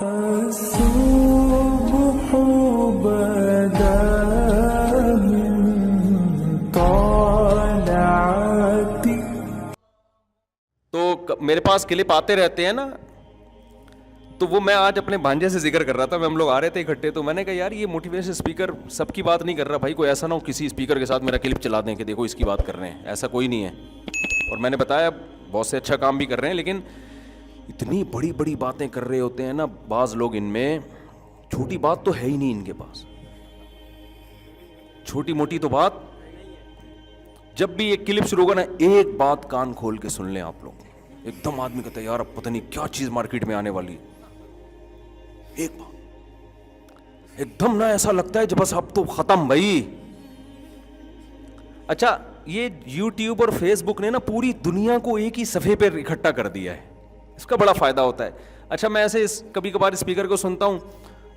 الصبح بدا من طلعتی. تو میرے پاس کلپ آتے رہتے ہیں نا, تو وہ میں آج اپنے بھانجے سے ذکر کر رہا تھا, ہم لوگ آ رہے تھے اکٹھے, تو میں نے کہا یار یہ موٹیویشن اسپیکر سب کی بات نہیں کر رہا بھائی, کوئی ایسا نہ ہو کسی اسپیکر کے ساتھ میرا کلپ چلا دیں کہ دیکھو اس کی بات کر رہے ہیں, ایسا کوئی نہیں ہے. اور میں نے بتایا بہت سے اچھا کام بھی کر رہے ہیں, لیکن اتنی بڑی بڑی باتیں کر رہے ہوتے ہیں نا بعض لوگ, ان میں چھوٹی بات تو ہے ہی نہیں ان کے پاس, چھوٹی موٹی تو بات. جب بھی ایک کلپ شروع ہوگا نا, ایک بات کان کھول کے سن لیں آپ لوگ, ایک دم آدمی کہتا ہے یار اب پتہ نہیں کیا چیز مارکیٹ میں آنے والی, ایک بات ایک دم نا ایسا لگتا ہے جب بس اب تو ختم بھائی. اچھا یہ یوٹیوب اور فیس بک نے نا پوری دنیا کو ایک ہی صفحے پہ اکٹھا کر دیا ہے, اس کا بڑا فائدہ ہوتا ہے. اچھا میں ایسے کبھی کبھار اسپیکر کو سنتا ہوں,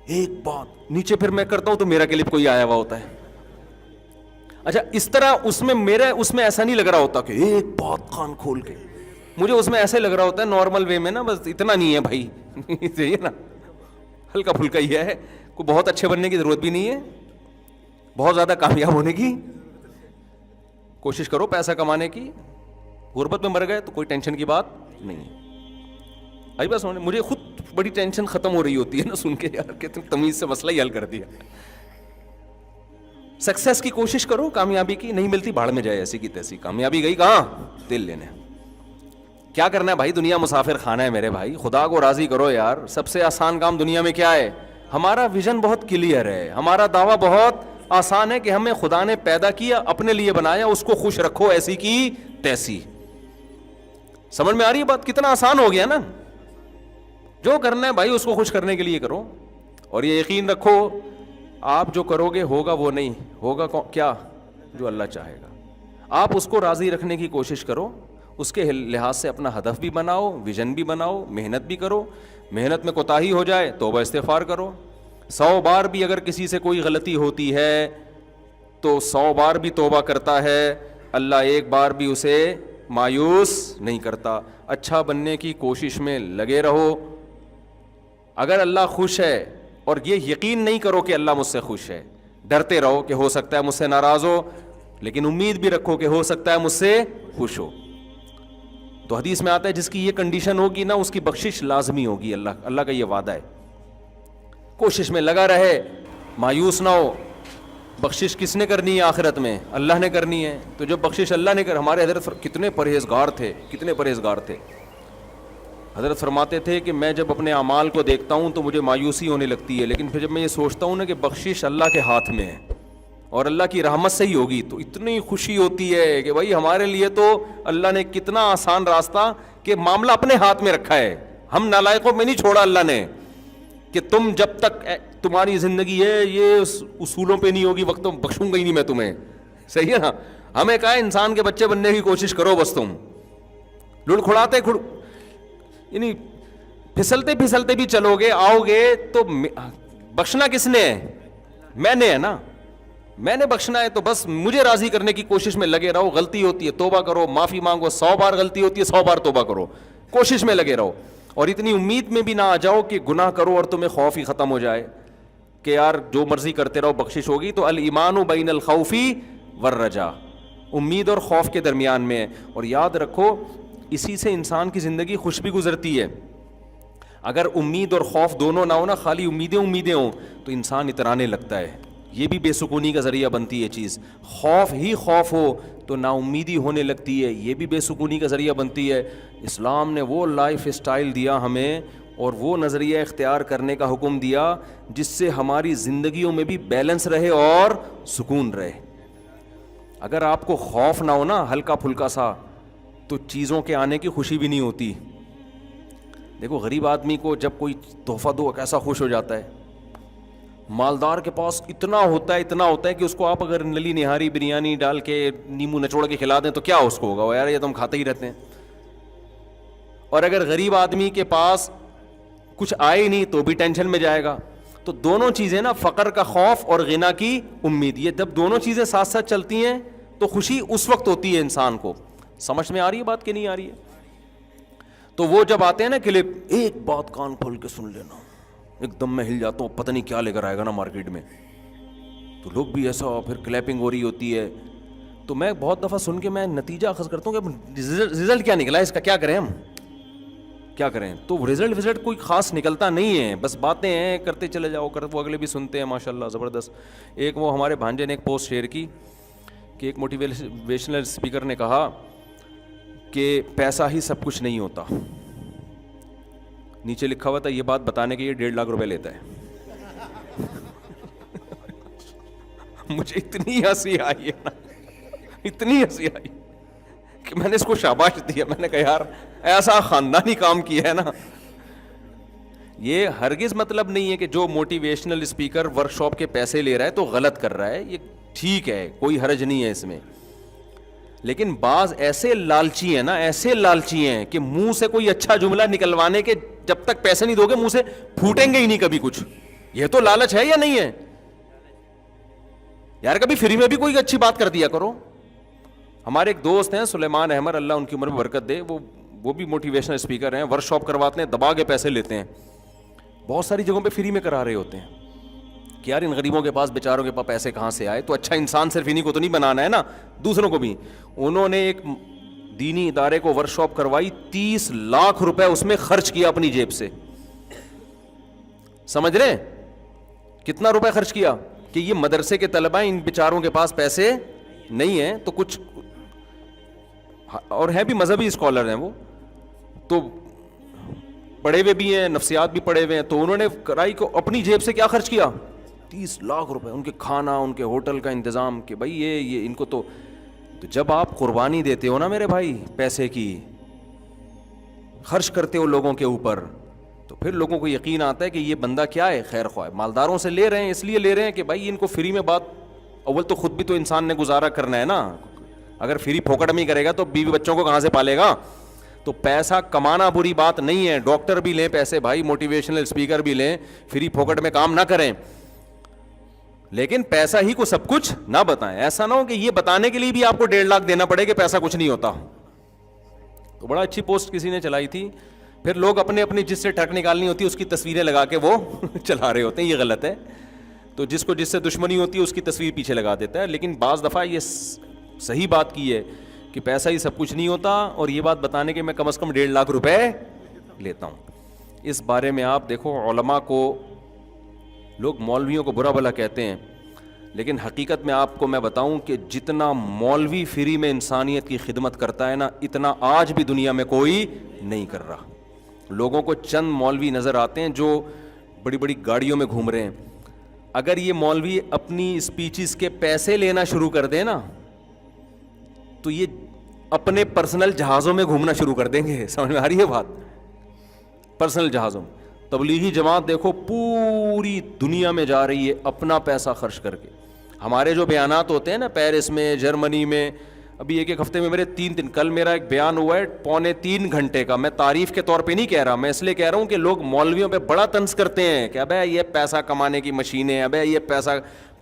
ایک بات نیچے پھر میں کرتا ہوں تو میرا کلپ کوئی آیا ہوا ہوتا ہے. اچھا اس طرح اس میں ایسا نہیں لگ رہا ہوتا کہ ایک بات کان کھول کے, مجھے اس میں ایسے لگ رہا ہوتا ہے نارمل وے میں نا, بس اتنا نہیں ہے بھائی, صحیح ہے نا, ہلکا پھلکا ہی ہے, کوئی بہت اچھے بننے کی ضرورت بھی نہیں ہے, بہت زیادہ کامیاب ہونے کی کوشش کرو, پیسہ کمانے کی, غربت میں مر گئے تو کوئی ٹینشن کی بات نہیں ہے. آئی بس مجھے خود بڑی ٹینشن ختم ہو رہی ہوتی ہے نا سن کے, یار کہ تم تمیز سے مسئلہ ہی حل کر دیا. سکسیس کی کوشش کرو, کامیابی کی نہیں ملتی بھاڑ میں جائے, ایسی کی تیسی, کامیابی گئی کہاں, دل لینے. کیا کرنا ہے بھائی, دنیا مسافر خانہ ہے میرے بھائی, خدا کو راضی کرو یار. سب سے آسان کام دنیا میں کیا ہے؟ ہمارا ویژن بہت کلیئر ہے, ہمارا دعویٰ بہت آسان ہے کہ ہمیں خدا نے پیدا کیا, اپنے لیے بنایا, اس کو خوش رکھو ایسی کی تیسی. سمجھ میں آ رہی ہے بات, کتنا آسان ہو گیا نا. جو کرنا ہے بھائی اس کو خوش کرنے کے لیے کرو, اور یہ یقین رکھو آپ جو کرو گے ہوگا وہ نہیں ہوگا کیا, جو اللہ چاہے گا. آپ اس کو راضی رکھنے کی کوشش کرو, اس کے لحاظ سے اپنا ہدف بھی بناؤ, ویژن بھی بناؤ, محنت بھی کرو. محنت میں کوتاہی ہو جائے توبہ استغفار کرو. 100 بار بھی اگر کسی سے کوئی غلطی ہوتی ہے تو 100 بار بھی توبہ کرتا ہے, اللہ ایک بار بھی اسے مایوس نہیں کرتا. اچھا بننے کی کوشش میں لگے رہو. اگر اللہ خوش ہے, اور یہ یقین نہیں کرو کہ اللہ مجھ سے خوش ہے, ڈرتے رہو کہ ہو سکتا ہے مجھ سے ناراض ہو, لیکن امید بھی رکھو کہ ہو سکتا ہے مجھ سے خوش ہو. تو حدیث میں آتا ہے جس کی یہ کنڈیشن ہوگی نا اس کی بخشش لازمی ہوگی, اللہ کا یہ وعدہ ہے. کوشش میں لگا رہے, مایوس نہ ہو. بخشش کس نے کرنی ہے آخرت میں؟ اللہ نے کرنی ہے. تو جب بخشش اللہ نے ہمارے حضرت کتنے پرہیزگار تھے, کتنے پرہیزگار تھے. حضرت فرماتے تھے کہ میں جب اپنے اعمال کو دیکھتا ہوں تو مجھے مایوسی ہونے لگتی ہے, لیکن پھر جب میں یہ سوچتا ہوں نا کہ بخشش اللہ کے ہاتھ میں ہے اور اللہ کی رحمت سے ہی ہوگی, تو اتنی خوشی ہوتی ہے کہ بھائی ہمارے لیے تو اللہ نے کتنا آسان راستہ کہ معاملہ اپنے ہاتھ میں رکھا ہے. ہم نالائقوں میں نہیں چھوڑا اللہ نے کہ تم جب تک تمہاری زندگی ہے یہ اصولوں پہ نہیں ہوگی وقت تو بخشوں گا ہی نہیں میں تمہیں. صحیح ہے نا. ہمیں کہا ہے انسان کے بچے بننے کی کوشش کرو, بس تم لڑکھڑاتے یعنی پھسلتے پھسلتے بھی چلو گے, آؤ گے تو بخشنا کس نے ہے؟ میں نے ہے نا, میں نے بخشنا ہے. تو بس مجھے راضی کرنے کی کوشش میں لگے رہو. غلطی ہوتی ہے توبہ کرو, معافی مانگو. 100 بار غلطی ہوتی ہے 100 بار توبہ کرو, کوشش میں لگے رہو. اور اتنی امید میں بھی نہ آ جاؤ کہ گناہ کرو اور تمہیں خوف ہی ختم ہو جائے کہ یار جو مرضی کرتے رہو بخشش ہوگی. تو الایمان بین الخوف والرجاء, امید اور خوف کے درمیان میں ہے. اور یاد رکھو اسی سے انسان کی زندگی خوش بھی گزرتی ہے. اگر امید اور خوف دونوں نہ ہو نا, خالی امیدیں ہوں تو انسان اترانے لگتا ہے, یہ بھی بے سکونی کا ذریعہ بنتی ہے چیز. خوف ہی خوف ہو تو نا امیدی ہونے لگتی ہے, یہ بھی بے سکونی کا ذریعہ بنتی ہے. اسلام نے وہ لائف اسٹائل دیا ہمیں اور وہ نظریہ اختیار کرنے کا حکم دیا جس سے ہماری زندگیوں میں بھی بیلنس رہے اور سکون رہے. اگر آپ کو خوف نہ ہو نا ہلکا پھلکا سا, تو چیزوں کے آنے کی خوشی بھی نہیں ہوتی. دیکھو غریب آدمی کو جب کوئی تحفہ دو کیسا خوش ہو جاتا ہے, مالدار کے پاس اتنا ہوتا ہے کہ اس کو آپ اگر نلی نہاری بریانی ڈال کے نیمبو نچوڑ کے کھلا دیں تو کیا اس کو ہوگا, یار یہ تو ہم کھاتے ہی رہتے ہیں. اور اگر غریب آدمی کے پاس کچھ آئے ہی نہیں تو بھی ٹینشن میں جائے گا. تو دونوں چیزیں نا, فقر کا خوف اور غنا کی امید, یہ جب دونوں چیزیں ساتھ ساتھ چلتی ہیں تو خوشی اس وقت ہوتی ہے انسان کو. سمجھ میں آ رہی ہے بات کہ نہیں آ رہی ہے؟ تو وہ جب آتے ہیں نا کلپ, ایک بات کان کھول کے سن لینا, ایک دم میں ہل جاتا ہوں, پتہ نہیں کیا لے کر آئے گا نا مارکیٹ میں, تو لوگ بھی ایسا, پھر کلیپنگ ہو رہی ہوتی ہے. تو میں بہت دفعہ سن کے میں نتیجہ اخذ کرتا ہوں کہ رزلٹ کیا نکلا ہے اس کا, کیا کریں ہم, کیا کریں. تو رزلٹ کوئی خاص نکلتا نہیں ہے, بس باتیں ہیں, کرتے چلے جاؤ, وہ اگلے بھی سنتے ہیں, ماشاء اللہ زبردست. ایک وہ ہمارے بھانجے نے ایک پوسٹ شیئر کی کہ ایک موٹیویشنل اسپیکر نے کہا کہ پیسہ ہی سب کچھ نہیں ہوتا. نیچے لکھا ہوا تھا یہ بات بتانے کے لیے 1.5 لاکھ روپے لیتا ہے. مجھے اتنی ہنسی آئی ہے نا, اتنی ہنسی آئی کہ میں نے اس کو شاباش دیا. میں نے کہا یار ایسا خاندانی کام کیا ہے نا. یہ ہرگز مطلب نہیں ہے کہ جو موٹیویشنل اسپیکر ورک شاپ کے پیسے لے رہا ہے تو غلط کر رہا ہے, یہ ٹھیک ہے, کوئی حرج نہیں ہے اس میں. لیکن بعض ایسے لالچی ہیں نا, ایسے لالچی ہیں کہ منہ سے کوئی اچھا جملہ نکلوانے کے جب تک پیسے نہیں دو گے منہ سے پھوٹیں گے ہی نہیں کبھی کچھ. یہ تو لالچ ہے یا نہیں ہے یار؟ کبھی فری میں بھی کوئی اچھی بات کر دیا کرو. ہمارے ایک دوست ہیں سلیمان احمد, اللہ ان کی عمر میں برکت دے, وہ بھی موٹیویشنل اسپیکر ہیں, ورک شاپ کرواتے ہیں, دبا کے پیسے لیتے ہیں, بہت ساری جگہوں پہ فری میں کرا رہے ہوتے ہیں کہ یار ان غریبوں کے پاس, بیچاروں کے پاس پیسے کہاں سے آئے. تو اچھا انسان صرف انہیں کو تو نہیں بنانا ہے نا, دوسروں کو بھی. انہوں نے ایک دینی ادارے کو ورک شاپ کروائی, 30 لاکھ روپے اس میں خرچ کیا اپنی جیب سے. سمجھ رہے کتنا روپے خرچ کیا کہ یہ مدرسے کے طلبہ, ان بیچاروں کے پاس پیسے نہیں ہیں, تو کچھ اور ہیں بھی مذہبی اسکالر ہیں, وہ تو پڑھے ہوئے بھی ہیں, نفسیات بھی پڑھے ہوئے ہیں. تو انہوں نے کرائی کو اپنی جیب سے کیا خرچ کیا, 30 لاکھ روپے. ان کے کھانا, ان کے ہوٹل کا انتظام, کہ بھائی یہ ان کو تو جب آپ قربانی دیتے ہو نا میرے بھائی, پیسے کی خرچ کرتے ہو لوگوں کے اوپر, تو پھر لوگوں کو یقین آتا ہے کہ یہ بندہ کیا ہے, خیر خواہ. مالداروں سے لے رہے ہیں, اس لیے لے رہے ہیں کہ بھائی ان کو فری میں بات, اول تو خود بھی تو انسان نے گزارا کرنا ہے نا. اگر فری پھوکٹ میں کرے گا تو بیوی بچوں کو کہاں سے پالے گا؟ تو پیسہ کمانا بری بات نہیں ہے, ڈاکٹر بھی لیں پیسے بھائی, موٹیویشنل اسپیکر بھی لیں, فری پھوکٹ میں کام نہ کریں, لیکن پیسہ ہی کو سب کچھ نہ بتائیں. ایسا نہ ہو کہ یہ بتانے کے لیے بھی آپ کو 1.5 لاکھ دینا پڑے کہ پیسہ کچھ نہیں ہوتا. تو بڑا اچھی پوسٹ کسی نے چلائی تھی, پھر لوگ اپنے اپنی جس سے ٹرک نکالنی ہوتی ہے اس کی تصویریں لگا کے وہ چلا رہے ہوتے ہیں, یہ غلط ہے. تو جس کو جس سے دشمنی ہوتی ہے اس کی تصویر پیچھے لگا دیتا ہے. لیکن بعض دفعہ یہ صحیح بات کی ہے کہ پیسہ ہی سب کچھ نہیں ہوتا, اور یہ بات بتانے کے میں کم از کم 1.5 لاکھ روپے لیتا ہوں. اس بارے میں آپ دیکھو, علماء کو لوگ مولویوں کو برا بھلا کہتے ہیں, لیکن حقیقت میں آپ کو میں بتاؤں کہ جتنا مولوی فری میں انسانیت کی خدمت کرتا ہے نا, اتنا آج بھی دنیا میں کوئی نہیں کر رہا. لوگوں کو چند مولوی نظر آتے ہیں جو بڑی بڑی گاڑیوں میں گھوم رہے ہیں. اگر یہ مولوی اپنی اسپیچز کے پیسے لینا شروع کر دیں نا, تو یہ اپنے پرسنل جہازوں میں گھومنا شروع کر دیں گے. سمجھ میں آ رہی ہے بات؟ پرسنل جہازوں میں. تبلیغی جماعت دیکھو پوری دنیا میں جا رہی ہے اپنا پیسہ خرچ کر کے. ہمارے جو بیانات ہوتے ہیں نا پیرس میں, جرمنی میں, ابھی ایک ہفتے میں میرے 3 دن, کل میرا ایک بیان ہوا ہے 2.25 گھنٹے کا. میں تعریف کے طور پہ نہیں کہہ رہا, میں اس لیے کہہ رہا ہوں کہ لوگ مولویوں پہ بڑا طنز کرتے ہیں کہ ابے یہ پیسہ کمانے کی مشینیں, ابے یہ پیسہ.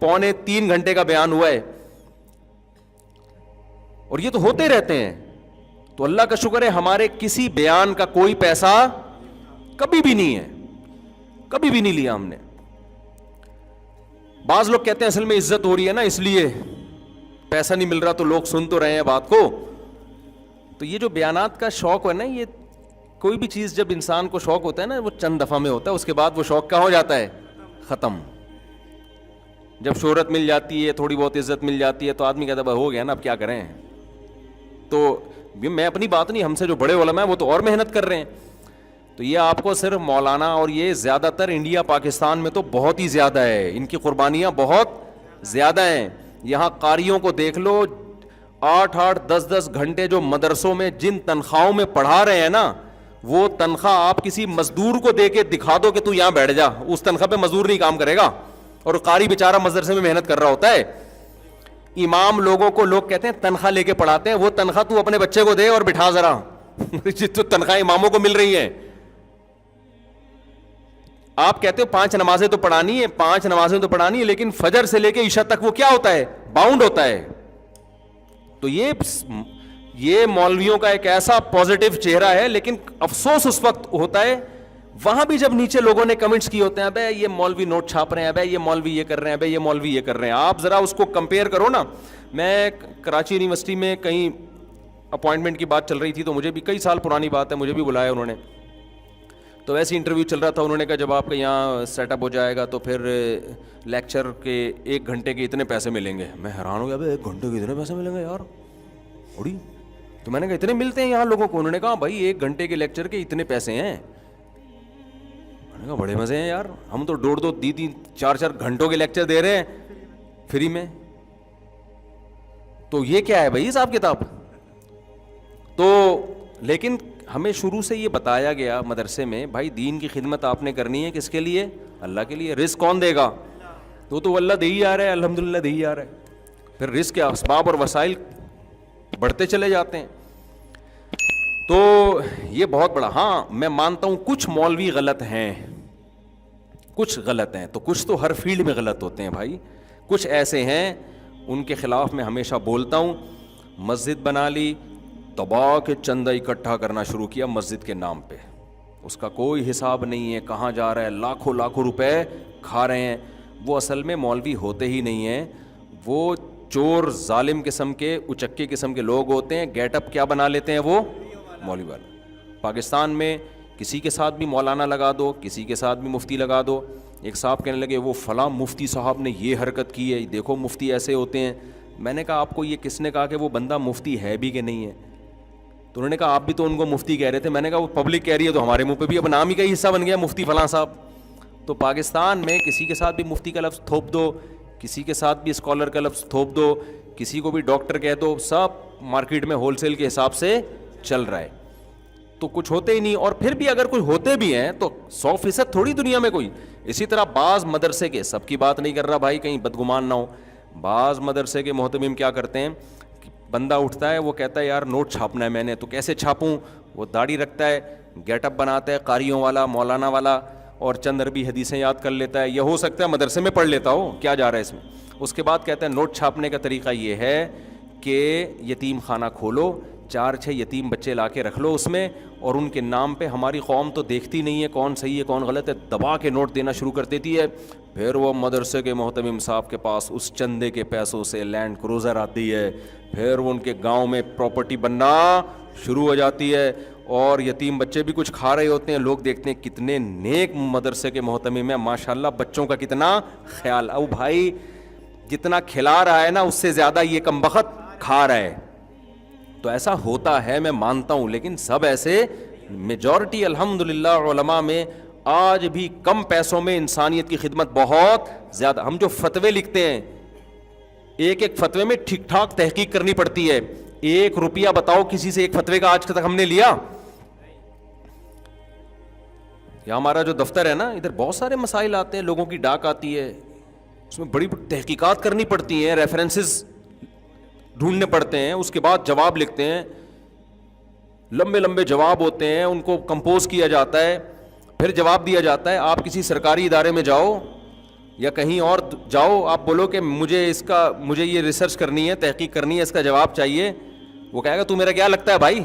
2.25 گھنٹے کا بیان ہوا ہے, اور یہ تو ہوتے رہتے ہیں. تو اللہ کا شکر ہے ہمارے کسی بیان کا کوئی پیسہ کبھی بھی نہیں ہے, کبھی بھی نہیں لیا ہم نے. بعض لوگ کہتے ہیں اصل میں عزت ہو رہی ہے نا اس لیے پیسہ نہیں مل رہا, تو لوگ سن تو رہے ہیں بات کو. تو یہ جو بیانات کا شوق ہے نا, یہ کوئی بھی چیز جب انسان کو شوق ہوتا ہے نا, وہ چند دفعہ میں ہوتا ہے, اس کے بعد وہ شوق کیا ہو جاتا ہے, ختم. جب شہرت مل جاتی ہے, تھوڑی بہت عزت مل جاتی ہے, تو آدمی کہتا ہے ہو گیا نا اب کیا کریں. تو میں اپنی بات نہیں, ہم سے جو بڑے علماء ہیں وہ تو اور محنت کر رہے ہیں. تو یہ آپ کو صرف مولانا, اور یہ زیادہ تر انڈیا پاکستان میں تو بہت ہی زیادہ ہے, ان کی قربانیاں بہت زیادہ ہیں. یہاں قاریوں کو دیکھ لو, 8-8 10-10 گھنٹے جو مدرسوں میں جن تنخواہوں میں پڑھا رہے ہیں نا, وہ تنخواہ آپ کسی مزدور کو دے کے دکھا دو کہ تو یہاں بیٹھ جا, اس تنخواہ پہ مزدور نہیں کام کرے گا, اور قاری بیچارہ مدرسے میں محنت کر رہا ہوتا ہے. امام لوگوں کو لوگ کہتے ہیں تنخواہ لے کے پڑھاتے ہیں, وہ تنخواہ تو اپنے بچے کو دے اور بٹھا ذرا تو تنخواہ اماموں کو مل رہی ہیں. آپ کہتے ہو 5 نمازیں تو پڑھانی ہے, 5 نمازیں تو پڑھانی ہے, لیکن فجر سے لے کے عشاء تک وہ کیا ہوتا ہے, باؤنڈ ہوتا ہے. تو یہ مولویوں کا ایک ایسا پازیٹو چہرہ ہے, لیکن افسوس اس وقت ہوتا ہے وہاں بھی جب نیچے لوگوں نے کمنٹس کیے ہوتے ہیں ابے یہ مولوی نوٹ چھاپ رہے ہیں, ابے یہ مولوی یہ کر رہے ہیں, ابے یہ مولوی یہ کر رہے ہیں, آپ ذرا اس کو کمپیئر کرو نا. میں کراچی یونیورسٹی میں کہیں اپوائنٹمنٹ کی بات چل رہی تھی, تو مجھے بھی کئی سال پرانی بات ہے, مجھے بھی بلایا انہوں نے, تو ویسے انٹرویو چل رہا تھا. انہوں نے کہا جب آپ کا یہاں سیٹ اپ ہو جائے گا تو پھر لیکچر کے 1 گھنٹے کے اتنے پیسے ملیں گے. میں حیران ہو گیا, ابے 1 گھنٹے کے اتنے پیسے ملیں گے یار اڑی. تو میں نے کہا اتنے ملتے ہیں یہاں لوگوں کو؟ انہوں نے کہا بھائی 1 گھنٹے کے لیکچر کے اتنے پیسے ہیں. میں نے کہا بڑے مزے ہیں یار, ہم تو 2-2 3-4 گھنٹوں کے لیکچر دے رہے ہیں فری میں. تو یہ کیا ہے بھائی حساب کتاب؟ تو لیکن ہمیں شروع سے یہ بتایا گیا مدرسے میں, بھائی دین کی خدمت آپ نے کرنی ہے کس کے لیے؟ اللہ کے لیے. رزق کون دے گا؟ تو اللہ دے ہی آ رہا ہے, الحمدللہ دے ہی آ رہا ہے. پھر رزق کے اسباب اور وسائل بڑھتے چلے جاتے ہیں. تو یہ بہت بڑا, ہاں میں مانتا ہوں کچھ مولوی غلط ہیں, کچھ غلط ہیں, تو کچھ تو ہر فیلڈ میں غلط ہوتے ہیں بھائی. کچھ ایسے ہیں ان کے خلاف میں ہمیشہ بولتا ہوں. مسجد بنا لی, دبا کے چندہ اکٹھا کرنا شروع کیا مسجد کے نام پہ, اس کا کوئی حساب نہیں ہے کہاں جا رہا ہے, لاکھوں لاکھوں روپے کھا رہے ہیں. وہ اصل میں مولوی ہوتے ہی نہیں ہیں, وہ چور ظالم قسم کے اچکے قسم کے لوگ ہوتے ہیں. گیٹ اپ کیا بنا لیتے ہیں وہ مولوی والا. پاکستان میں کسی کے ساتھ بھی مولانا لگا دو, کسی کے ساتھ بھی مفتی لگا دو. ایک صاحب کہنے لگے وہ فلاں مفتی صاحب نے یہ حرکت کی ہے, دیکھو مفتی ایسے ہوتے ہیں. میں نے کہا آپ کو یہ کس نے کہا کہ وہ بندہ مفتی ہے بھی کہ نہیں ہے؟ تو انہوں نے کہا آپ بھی تو ان کو مفتی کہہ رہے تھے. میں نے کہا وہ پبلک کہہ رہی ہے تو ہمارے منہ پہ بھی اب نام ہی کا حصہ بن گیا مفتی فلاں صاحب. تو پاکستان میں کسی کے ساتھ بھی مفتی کا لفظ تھوپ دو, کسی کے ساتھ بھی اسکالر کا لفظ تھوپ دو, کسی کو بھی ڈاکٹر کہہ دو, سب مارکیٹ میں ہول سیل کے حساب سے چل رہا ہے. تو کچھ ہوتے ہی نہیں, اور پھر بھی اگر کوئی ہوتے بھی ہیں تو 100% تھوڑی دنیا میں کوئی. اسی طرح بعض مدرسے کے, سب کی بات نہیں کر رہا بھائی کہیں بدگمان نہ ہو, بعض مدرسے کے محتمم کیا کرتے ہیں, بندہ اٹھتا ہے وہ کہتا ہے یار نوٹ چھاپنا ہے میں نے, تو کیسے چھاپوں؟ وہ داڑھی رکھتا ہے, گیٹ اپ بناتا ہے قاریوں والا مولانا والا, اور چند عربی حدیثیں یاد کر لیتا ہے. یہ ہو سکتا ہے مدرسے میں پڑھ لیتا ہو, کیا جا رہا ہے اس میں. اس کے بعد کہتا ہے نوٹ چھاپنے کا طریقہ یہ ہے کہ یتیم خانہ کھولو, 4-6 یتیم بچے لا کے رکھ لو اس میں, اور ان کے نام پہ ہماری قوم تو دیکھتی نہیں ہے کون صحیح ہے کون غلط ہے, دبا کے نوٹ دینا شروع کر دیتی ہے. پھر وہ مدرسے کے محتمم صاحب کے پاس اس چندے کے پیسوں سے لینڈ کروزر آتی ہے, پھر وہ ان کے گاؤں میں پراپرٹی بننا شروع ہو جاتی ہے, اور یتیم بچے بھی کچھ کھا رہے ہوتے ہیں. لوگ دیکھتے ہیں کتنے نیک مدرسے کے محتمم ہیں, ماشاءاللہ بچوں کا کتنا خیال. او بھائی جتنا کھلا رہا ہے نا اس سے زیادہ یہ کمبخت کھا رہا ہے. تو ایسا ہوتا ہے میں مانتا ہوں, لیکن سب ایسے میجورٹی الحمدللہ علماء میں آج بھی کم پیسوں میں انسانیت کی خدمت بہت زیادہ. ہم جو فتوے لکھتے ہیں, ایک ایک فتوے میں ٹھیک ٹھاک تحقیق کرنی پڑتی ہے. 1 روپیہ بتاؤ کسی سے ایک فتوے کا آج تک ہم نے لیا؟ یا ہمارا جو دفتر ہے نا, ادھر بہت سارے مسائل آتے ہیں, لوگوں کی ڈاک آتی ہے, اس میں بڑی تحقیقات کرنی پڑتی ہیں, ریفرنسز ڈھونڈنے پڑتے ہیں, اس کے بعد جواب لکھتے ہیں, لمبے لمبے جواب ہوتے ہیں, ان کو کمپوز کیا جاتا ہے, پھر جواب دیا جاتا ہے. آپ کسی سرکاری ادارے میں جاؤ یا کہیں اور جاؤ, آپ بولو کہ مجھے یہ ریسرچ کرنی ہے, تحقیق کرنی ہے, اس کا جواب چاہیے, وہ کہے گا تو میرا کیا لگتا ہے بھائی.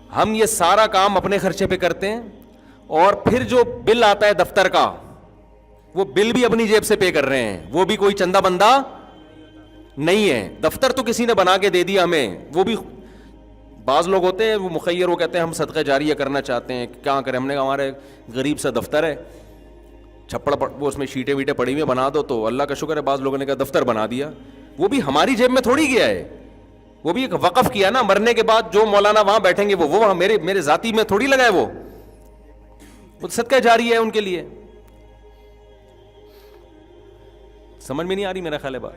ہم یہ سارا کام اپنے خرچے پہ کرتے ہیں, اور پھر جو بل آتا ہے دفتر کا, وہ بل بھی اپنی جیب سے پے کر رہے ہیں, وہ بھی کوئی چندہ بندہ نہیں ہے. دفتر تو کسی نے بنا کے دے دیا ہمیں, وہ بھی بعض لوگ ہوتے ہیں وہ مخیر, وہ کہتے ہیں ہم صدقہ جاریہ کرنا چاہتے ہیں, کیا کریں. ہم نے کہا ہمارے غریب سا دفتر ہے, چھپڑ وہ اس میں شیٹیں ویٹیں پڑی ہوئی بنا دو, تو اللہ کا شکر ہے بعض لوگوں نے کہا دفتر بنا دیا. وہ بھی ہماری جیب میں تھوڑی گیا ہے, وہ بھی ایک وقف کیا نا, مرنے کے بعد جو مولانا وہاں بیٹھیں گے وہ میرے ذاتی میں تھوڑی لگا ہے, وہ صدقہ جاریہ ہے ان کے لیے. سمجھ میں نہیں آ رہی میرا خیال ہے بات.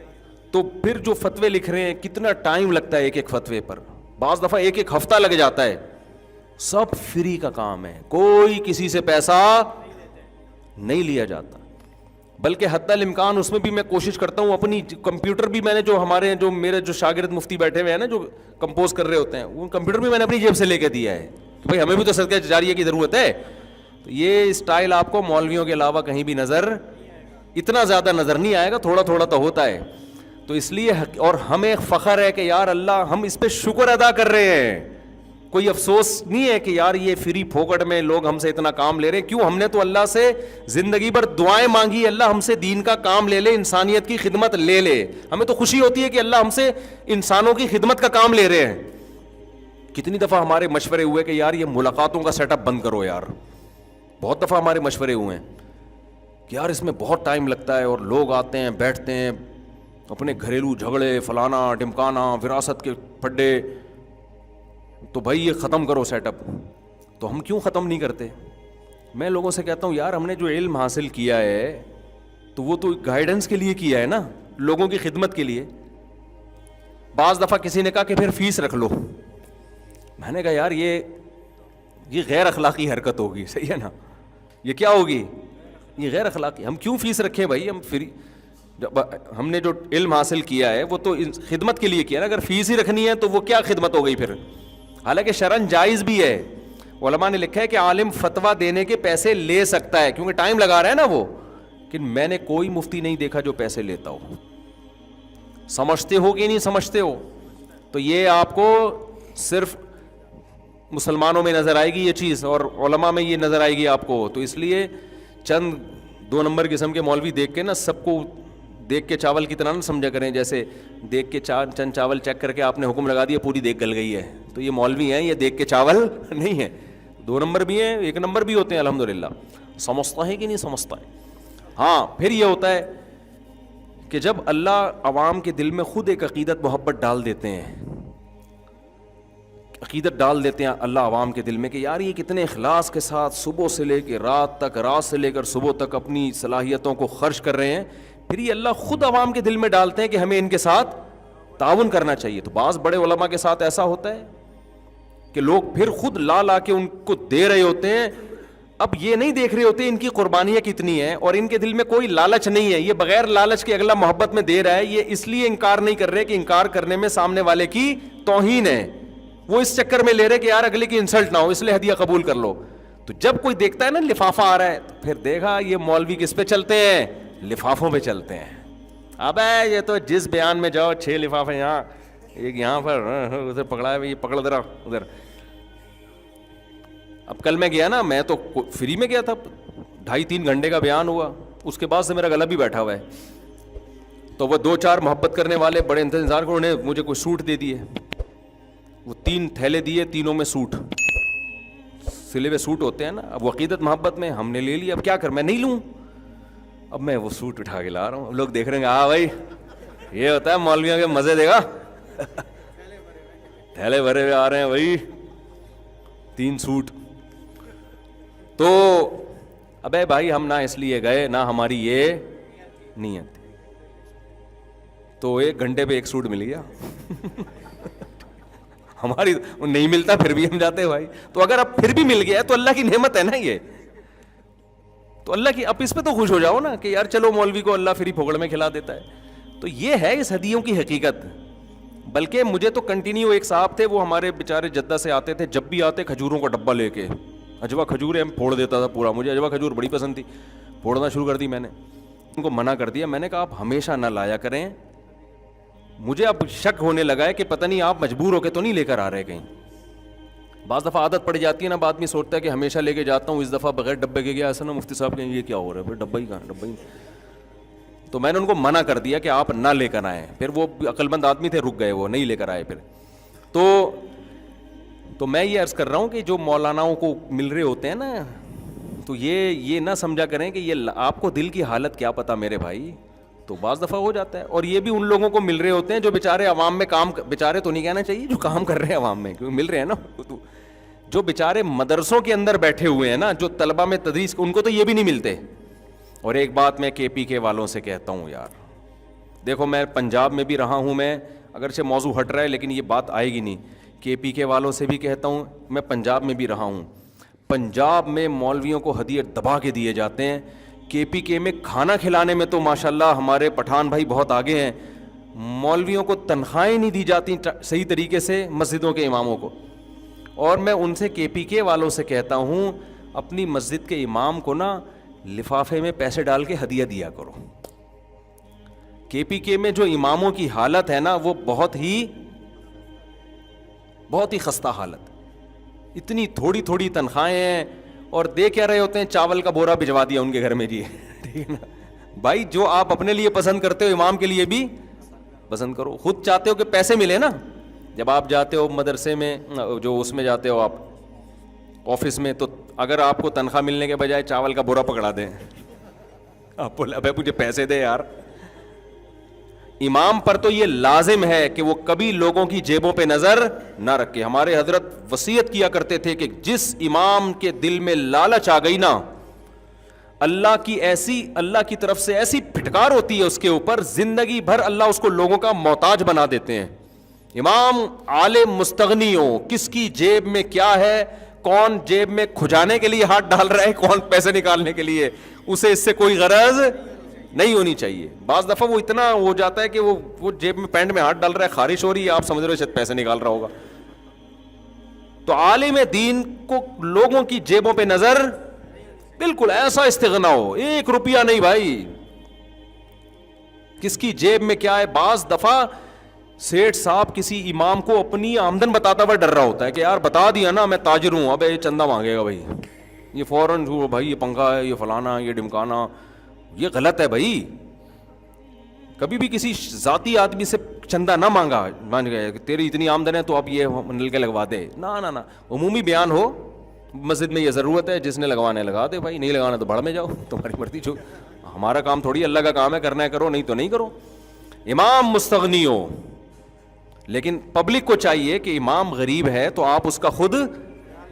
تو پھر جو فتوے لکھ رہے ہیں, کتنا ٹائم لگتا ہے ایک ایک فتوے پر, بعض دفعہ 1 ہفتہ لگ جاتا ہے. سب فری کا کام ہے, کوئی کسی سے پیسہ نہیں لیا جاتا, بلکہ حتی الامکان اس میں بھی میں کوشش کرتا ہوں اپنی کمپیوٹر بھی, میں نے جو میرے جو شاگرد مفتی بیٹھے ہوئے ہیں نا جو کمپوز کر رہے ہوتے ہیں, وہ کمپیوٹر بھی میں نے اپنی جیب سے لے کے دیا ہے کہ بھائی ہمیں بھی تو صدقہ جاریہ کی ضرورت ہے. تو یہ اسٹائل آپ کو مولویوں کے علاوہ کہیں بھی اتنا زیادہ نظر نہیں آئے گا, تھوڑا تھوڑا تو ہوتا ہے. تو اس لیے, اور ہمیں فخر ہے کہ یار اللہ ہم اس پہ شکر ادا کر رہے ہیں, کوئی افسوس نہیں ہے کہ یار یہ فری پھوکٹ میں لوگ ہم سے اتنا کام لے رہے ہیں. کیوں؟ ہم نے تو اللہ سے زندگی بھر دعائیں مانگی, اللہ ہم سے دین کا کام لے لے, انسانیت کی خدمت لے لے. ہمیں تو خوشی ہوتی ہے کہ اللہ ہم سے انسانوں کی خدمت کا کام لے رہے ہیں. کتنی دفعہ ہمارے مشورے ہوئے کہ یار یہ ملاقاتوں کا سیٹ اپ بند کرو یار. بہت دفعہ ہمارے مشورے ہوئے ہیں کہ یار اس میں بہت ٹائم لگتا ہے اور لوگ آتے ہیں بیٹھتے ہیں اپنے گھریلو جھگڑے فلانا ڈمکانا وراثت کے پھڈے, تو بھائی یہ ختم کرو سیٹ اپ. تو ہم کیوں ختم نہیں کرتے؟ میں لوگوں سے کہتا ہوں یار ہم نے جو علم حاصل کیا ہے تو وہ تو گائیڈنس کے لیے کیا ہے نا, لوگوں کی خدمت کے لیے. بعض دفعہ کسی نے کہا کہ پھر فیس رکھ لو. میں نے کہا یار یہ غیر اخلاقی حرکت ہوگی, صحیح ہے نا, یہ کیا ہوگی, یہ غیر اخلاقی. ہم کیوں فیس رکھیں بھائی؟ ہم فری, ہم نے جو علم حاصل کیا ہے وہ تو خدمت کے لیے کیا نا. اگر فیس ہی رکھنی ہے تو وہ کیا خدمت ہو گئی پھر؟ حالانکہ شرعن جائز بھی ہے. علماء نے لکھا ہے کہ عالم فتویٰ دینے کے پیسے لے سکتا ہے کیونکہ ٹائم لگا رہا ہے نا وہ, کہ میں نے کوئی مفتی نہیں دیکھا جو پیسے لیتا ہو. سمجھتے ہو کہ نہیں سمجھتے ہو؟ تو یہ آپ کو صرف مسلمانوں میں نظر آئے گی یہ چیز, اور علماء میں یہ نظر آئے گی آپ کو. تو اس لیے چند 2 نمبر قسم کے مولوی دیکھ کے نا, سب کو دیکھ کے چاول کی طرح نہ سمجھا کریں. جیسے دیکھ کے چند چاول چیک کر کے آپ نے حکم لگا دیا پوری دیکھ گل گئی ہے, تو یہ مولوی ہیں, یہ دیکھ کے چاول نہیں ہے. 2 نمبر بھی ہیں, 1 نمبر بھی ہوتے ہیں الحمدللہ. سمجھتا ہے کہ نہیں سمجھتا ہے؟ ہاں. پھر یہ ہوتا ہے کہ جب اللہ عوام کے دل میں خود ایک عقیدت محبت ڈال دیتے ہیں, عقیدت ڈال دیتے ہیں اللہ عوام کے دل میں کہ یار یہ کتنے اخلاص کے ساتھ صبح سے لے کے رات تک, رات سے لے کر صبح تک اپنی صلاحیتوں کو خرچ کر رہے ہیں, پھر یہ اللہ خود عوام کے دل میں ڈالتے ہیں کہ ہمیں ان کے ساتھ تعاون کرنا چاہیے. تو بعض بڑے علماء کے ساتھ ایسا ہوتا ہے کہ لوگ پھر خود لا کے ان کو دے رہے ہوتے ہیں. اب یہ نہیں دیکھ رہے ہوتے ان کی قربانیاں کتنی ہیں, اور ان کے دل میں کوئی لالچ نہیں ہے, یہ بغیر لالچ کے اگلا محبت میں دے رہا ہے. یہ اس لیے انکار نہیں کر رہے کہ انکار کرنے میں سامنے والے کی توہین ہے, وہ اس چکر میں لے رہے کہ یار اگلے کی انسلٹ نہ ہو اس لیے ہدیہ قبول کر لو. تو جب کوئی دیکھتا ہے نا لفافہ آ رہا ہے تو پھر دیکھا یہ مولوی کس پہ چلتے ہیں, لفافوں پہ چلتے ہیں. اب یہ تو جس بیان میں جاؤ 6 لفافے یہاں, ایک یہاں پر ادھر پکڑا ہے, یہ پکڑ ذرا ادھر. اب کل میں گیا نا, میں تو فری میں گیا تھا, 2.5-3 گھنٹے کا بیان ہوا, اس کے بعد سے میرا گلا بھی بیٹھا ہوا ہے. تو وہ 2-4 محبت کرنے والے بڑے انتظار کو, انہوں نے مجھے کوئی سوٹ دے دیے, وہ 3 تھیلے دیے, تینوں میں سوٹ, سلے ہوئے سوٹ ہوتے ہیں نا. اب عقیدت محبت میں ہم نے لے لیا, اب کیا کر, میں نہیں لوں. اب میں وہ سوٹ اٹھا کے لا رہا ہوں, لوگ دیکھ رہے ہیں ہاں بھائی یہ ہوتا ہے مولویوں کے مزے دے گا, تھیلے بھرے ہوئے آ رہے ہیں بھائی 3 سوٹ. تو ابے بھائی ہم نہ اس لیے گئے, نہ ہماری یہ نیت. تو 1 گھنٹے پہ 1 سوٹ مل گیا. ہماری نہیں ملتا پھر بھی ہم جاتے بھائی. تو اگر اب پھر بھی مل گیا تو اللہ کی نعمت ہے نا یہ, تو اللہ کی, اب اس پہ تو خوش ہو جاؤ نا کہ یار چلو مولوی کو اللہ فری پھوکڑ میں کھلا دیتا ہے. تو یہ ہے اس ہدیوں کی حقیقت. بلکہ مجھے تو کنٹینیو ایک صاحب تھے, وہ ہمارے بیچارے جدہ سے آتے تھے, جب بھی آتے کھجوروں کا ڈبہ لے کے, اجوا کھجور ہے, پھوڑ دیتا تھا پورا. مجھے اجوا کھجور بڑی پسند تھی, پھوڑنا شروع کر دی میں نے. ان کو منع کر دیا, میں نے کہا آپ ہمیشہ نہ لایا کریں. مجھے اب شک ہونے لگا ہے کہ پتہ نہیں آپ مجبور ہو کے تو نہیں لے کر آ رہے کہیں. بعض دفعہ عادت پڑ جاتی ہے نا, آدمی سوچتا ہے کہ ہمیشہ لے کے جاتا ہوں, اس دفعہ بغیر ڈبے کے گیا, ایسا نا مفتی صاحب کہیں یہ کیا ہو رہا ہے, پھر ڈبہ ہی کہاں, ڈبہ ہی. تو میں نے ان کو منع کر دیا کہ آپ نہ لے کر آئیں. پھر وہ عقل مند آدمی تھے, رک گئے, وہ نہیں لے کر آئے. پھر تو میں یہ عرض کر رہا ہوں کہ جو مولاناؤں کو مل رہے ہوتے ہیں نا, تو یہ نہ سمجھا کریں کہ یہ آپ کو دل کی حالت کیا پتہ میرے بھائی. تو بعض دفعہ ہو جاتا ہے. اور یہ بھی ان لوگوں کو مل رہے ہوتے ہیں جو بیچارے عوام میں کام, بیچارے تو نہیں کہنا چاہیے, جو کام کر رہے ہیں عوام میں, کیونکہ مل رہے ہیں نا. جو بیچارے مدرسوں کے اندر بیٹھے ہوئے ہیں نا, جو طلبہ میں تدریس, ان کو تو یہ بھی نہیں ملتے. اور ایک بات میں KPK والوں سے کہتا ہوں یار, دیکھو میں پنجاب میں بھی رہا ہوں, میں اگرچہ موضوع ہٹ رہا ہے لیکن یہ بات آئے گی نہیں. KPK والوں سے بھی کہتا ہوں, میں پنجاب میں بھی رہا ہوں. پنجاب میں مولویوں کو ہدیے دبا کے دیے جاتے ہیں. KPK میں کھانا کھلانے میں تو ماشاءاللہ ہمارے پٹھان بھائی بہت آگے ہیں. مولویوں کو تنخواہیں نہیں دی جاتی صحیح طریقے سے, مسجدوں کے اماموں کو. اور میں ان سے KPK والوں سے کہتا ہوں, اپنی مسجد کے امام کو نا لفافے میں پیسے ڈال کے ہدیہ دیا کرو. KPK میں جو اماموں کی حالت ہے نا, وہ بہت ہی خستہ حالت. اتنی تھوڑی تھوڑی تنخواہیں ہیں اور دے کیا رہے ہوتے ہیں, چاول کا بورا بھجوا دیا ان کے گھر میں جی. ٹھیک ہے نا بھائی, جو آپ اپنے لیے پسند کرتے ہو امام کے لیے بھی پسند کرو. خود چاہتے ہو کہ پیسے ملے نا, جب آپ جاتے ہو مدرسے میں, جو اس میں جاتے ہو آپ آفس میں, تو اگر آپ کو تنخواہ ملنے کے بجائے چاول کا بورا پکڑا دیں, آپ بولے ابے مجھے پیسے دے یار. امام پر تو یہ لازم ہے کہ وہ کبھی لوگوں کی جیبوں پہ نظر نہ رکھے. ہمارے حضرت وصیت کیا کرتے تھے کہ جس امام کے دل میں لالچ آ گئی نا, اللہ کی طرف سے ایسی پھٹکار ہوتی ہے اس کے اوپر, زندگی بھر اللہ اس کو لوگوں کا محتاج بنا دیتے ہیں. امام عالم مستغنی ہو, کس کی جیب میں کیا ہے, کون جیب میں کھجانے کے لیے ہاتھ ڈال رہا ہے, کون پیسے نکالنے کے لیے, اسے اس سے کوئی غرض نہیں ہونی چاہیے. بعض دفعہ وہ اتنا ہو جاتا ہے کہ وہ جیب میں پینٹ میں ہاتھ ڈال رہا ہے, خارش ہو رہی ہے, آپ سمجھ رہے ہو شاید پیسے نکال رہا ہوگا. تو عالم دین کو لوگوں کی جیبوں پہ نظر, بالکل ایسا استغنا ہو, 1 روپیہ نہیں بھائی, کس کی جیب میں کیا ہے. بعض دفعہ سیٹھ صاحب کسی امام کو اپنی آمدن بتاتا ہوا ڈر رہا ہوتا ہے کہ یار بتا دیا نا میں تاجر ہوں, اب یہ چندہ مانگے گا بھائی, یہ فوراً بھائی یہ پنکھا ہے, یہ فلانا, یہ ڈمکانا. یہ غلط ہے بھائی. کبھی بھی کسی ذاتی آدمی سے چندہ نہ مان گئے کہ تیری اتنی آمدن ہے تو اب یہ نل کے لگوا دے, نہ. عمومی بیان ہو, مسجد میں یہ ضرورت ہے, جس نے لگوانا ہے لگا دے بھائی, نہیں لگانا تو بھاڑ میں جاؤ, تمہاری مرضی. جو ہمارا کام تھوڑی, اللہ کا کام ہے, کرنا ہے کرو, نہیں تو نہیں کرو. امام مستغنی ہو, لیکن پبلک کو چاہیے کہ امام غریب ہے تو آپ اس کا خود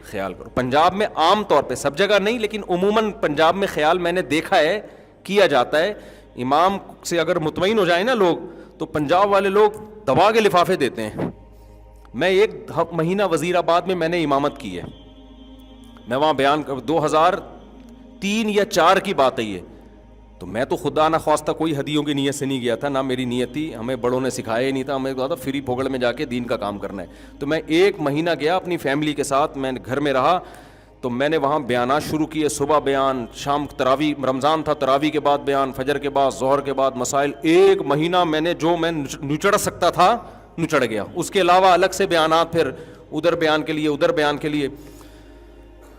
خیال کرو. پنجاب میں عام طور پہ, سب جگہ نہیں لیکن عموماً پنجاب میں خیال میں نے دیکھا ہے کیا جاتا ہے. امام سے اگر مطمئن ہو جائیں نا لوگ, تو پنجاب والے لوگ دبا کے لفافے دیتے ہیں. میں 1 مہینہ وزیر آباد میں نے امامت کی ہے, میں وہاں بیان 2003 یا 4 کی بات ہے یہ. تو میں تو خدا نہ خواستہ کوئی ہدیوں کی نیت سے نہیں گیا تھا, نہ میری نیت تھی, ہمیں بڑوں نے سکھایا ہی نہیں تھا, ہمیں کہا تھا فری پھوگڑ میں جا کے دین کا کام کرنا ہے. تو میں 1 مہینہ گیا اپنی فیملی کے ساتھ, میں گھر میں رہا, تو میں نے وہاں بیانات شروع کیے. صبح بیان, شام تراویح, رمضان تھا تراویح کے بعد بیان, فجر کے بعد, ظہر کے بعد مسائل. 1 مہینہ میں نے جو میں نچڑ سکتا تھا نچڑ گیا. اس کے علاوہ الگ سے بیانات, پھر ادھر بیان کے لیے, ادھر بیان کے لیے.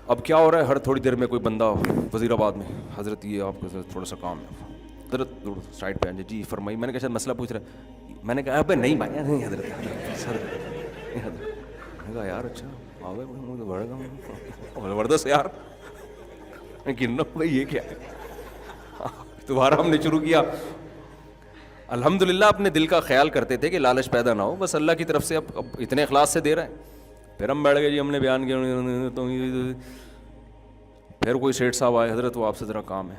اب کیا ہو رہا ہے, ہر تھوڑی دیر میں کوئی بندہ وزیر آباد میں, حضرت یہ آپ کو تھوڑا سا کام ہے, حضرت سائڈ پہ جی فرمائی. میں نے کہا شاید مسئلہ پوچھ رہا ہے, میں نے کہا ابے نہیں بھائی نہیں حضرت سر, میں نے کہا یار اچھا زبردست یار, گننا بھائی یہ کیا ہے. دوبارہ ہم نے شروع کیا. الحمدللہ اپنے دل کا خیال کرتے تھے کہ لالچ پیدا نہ ہو, بس اللہ کی طرف سے اب اتنے اخلاص سے دے رہے ہیں. پھر ہم بیٹھ گئے جی, ہم نے بیان کیا, تو پھر کوئی سیٹھ صاحب آئے, حضرت وہ آپ سے ذرا کام ہے.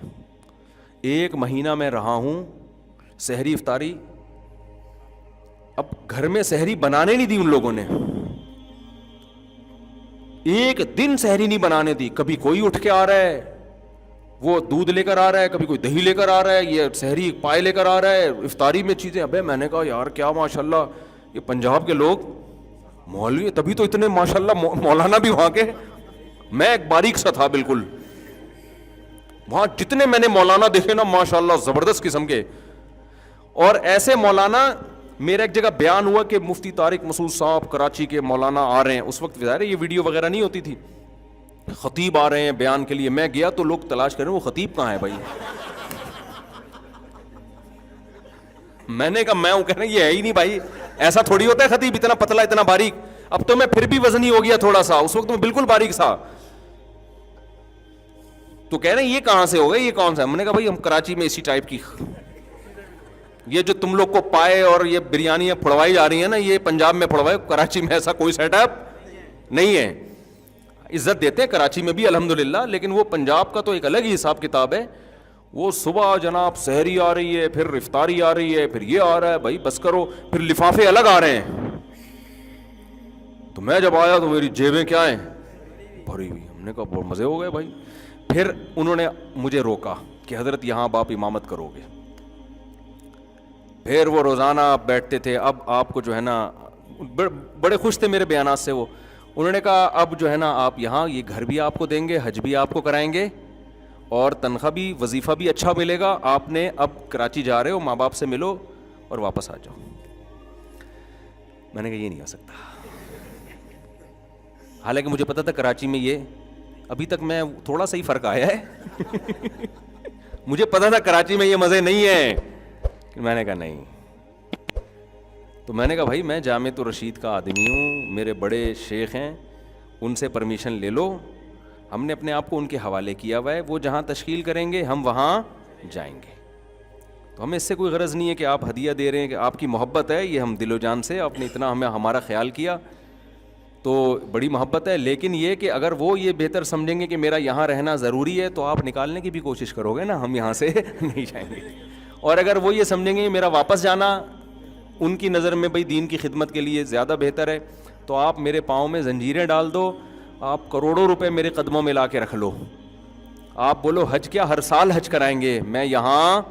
1 مہینہ میں رہا ہوں, سحری افطاری, اب گھر میں سحری بنانے نہیں دی ان لوگوں نے, 1 دن سحری نہیں بنانے دی. کبھی کوئی اٹھ کے آ رہا ہے وہ دودھ لے کر آ رہا ہے, کبھی کوئی دہی لے کر آ رہا ہے, یہ سحری پائے لے کر آ رہا ہے, افطاری میں چیزیں. ابے میں نے کہا یار کیا ماشاءاللہ یہ پنجاب کے لوگ مولوی, تبھی تو اتنے ماشاءاللہ مولانا بھی وہاں کے. میں ایک باریک سا تھا بالکل, وہاں جتنے میں نے مولانا دیکھے نا ماشاءاللہ زبردست قسم کے. اور ایسے مولانا, میرا ایک جگہ بیان ہوا کہ مفتی طارق مسعود صاحب کراچی کے مولانا آ رہے ہیں, اس وقت ظاہر ہے یہ ویڈیو وغیرہ نہیں ہوتی تھی, خطیب آ رہے ہیں بیان کے لیے. میں گیا تو لوگ تلاش کر رہے ہیں وہ خطیب کہاں ہے بھائی. میں نے کہا میں ہوں, کہہ رہے ہیں یہ ہے ہی نہیں بھائی, ایسا تھوڑی ہوتا ہے خطیب, اتنا پتلا اتنا باریک. اب تو میں پھر بھی وزنی ہو گیا تھوڑا سا, اس وقت میں بالکل باریک سا. تو کہہ رہے ہیں یہ کہاں سے ہو گئے, یہ کون سا ہے. میں نے کہا بھائی ہم کراچی میں اسی ٹائپ کی, یہ جو تم لوگ کو پائے اور یہ بریانیاں پھڑوائی جا رہی ہیں نا, یہ پنجاب میں پھڑوائے, کراچی میں ایسا کوئی سیٹ اپ نہیں ہے. عزت دیتے ہیں کراچی میں بھی الحمدللہ, لیکن وہ پنجاب کا تو ایک الگ ہی حساب کتاب ہے. وہ صبح جناب سحری آ رہی ہے, پھر افطاری آ رہی ہے, پھر یہ آ رہا ہے, بھائی بس کرو, پھر لفافے الگ آ رہے ہیں. تو میں جب آیا تو میری جیبیں کیا ہیں بھری ہوئی. ہم نے کہا بہت مزے ہو گئے بھائی. پھر انہوں نے مجھے روکا کہ حضرت یہاں اب آپ امامت کرو گے. پھر وہ روزانہ آپ بیٹھتے تھے, اب آپ کو جو ہے نا, بڑے خوش تھے میرے بیانات سے وہ. انہوں نے کہا اب جو ہے نا آپ یہاں یہ گھر بھی آپ کو دیں گے, حج بھی آپ کو کرائیں گے, اور تنخواہ بھی, وظیفہ بھی اچھا ملے گا. آپ نے اب کراچی جا رہے ہو, ماں باپ سے ملو اور واپس آ جاؤ. میں نے کہا یہ نہیں ہو سکتا. حالانکہ مجھے پتا تھا کراچی میں یہ ابھی تک میں تھوڑا سا ہی فرق آیا ہے مجھے پتا تھا کراچی میں یہ مزے نہیں ہیں. میں نے کہا نہیں. تو میں نے کہا بھائی میں جامعۃ الرشید کا آدمی ہوں, میرے بڑے شیخ ہیں, ان سے پرمیشن لے لو. ہم نے اپنے آپ کو ان کے حوالے کیا ہوا ہے, وہ جہاں تشکیل کریں گے ہم وہاں جائیں گے. تو ہمیں اس سے کوئی غرض نہیں ہے کہ آپ ہدیہ دے رہے ہیں, کہ آپ کی محبت ہے, یہ ہم دل و جان سے, آپ نے اتنا ہمارا خیال کیا تو بڑی محبت ہے. لیکن یہ کہ اگر وہ یہ بہتر سمجھیں گے کہ میرا یہاں رہنا ضروری ہے تو آپ نکالنے کی بھی کوشش کرو گے نا, ہم یہاں سے نہیں جائیں گے. اور اگر وہ یہ سمجھیں گے میرا واپس جانا ان کی نظر میں بھائی دین کی خدمت کے لیے زیادہ بہتر ہے, تو آپ میرے پاؤں میں زنجیریں ڈال دو, آپ کروڑوں روپے میرے قدموں میں لا کے رکھ لو, آپ بولو حج کیا ہر سال حج کرائیں گے, میں یہاں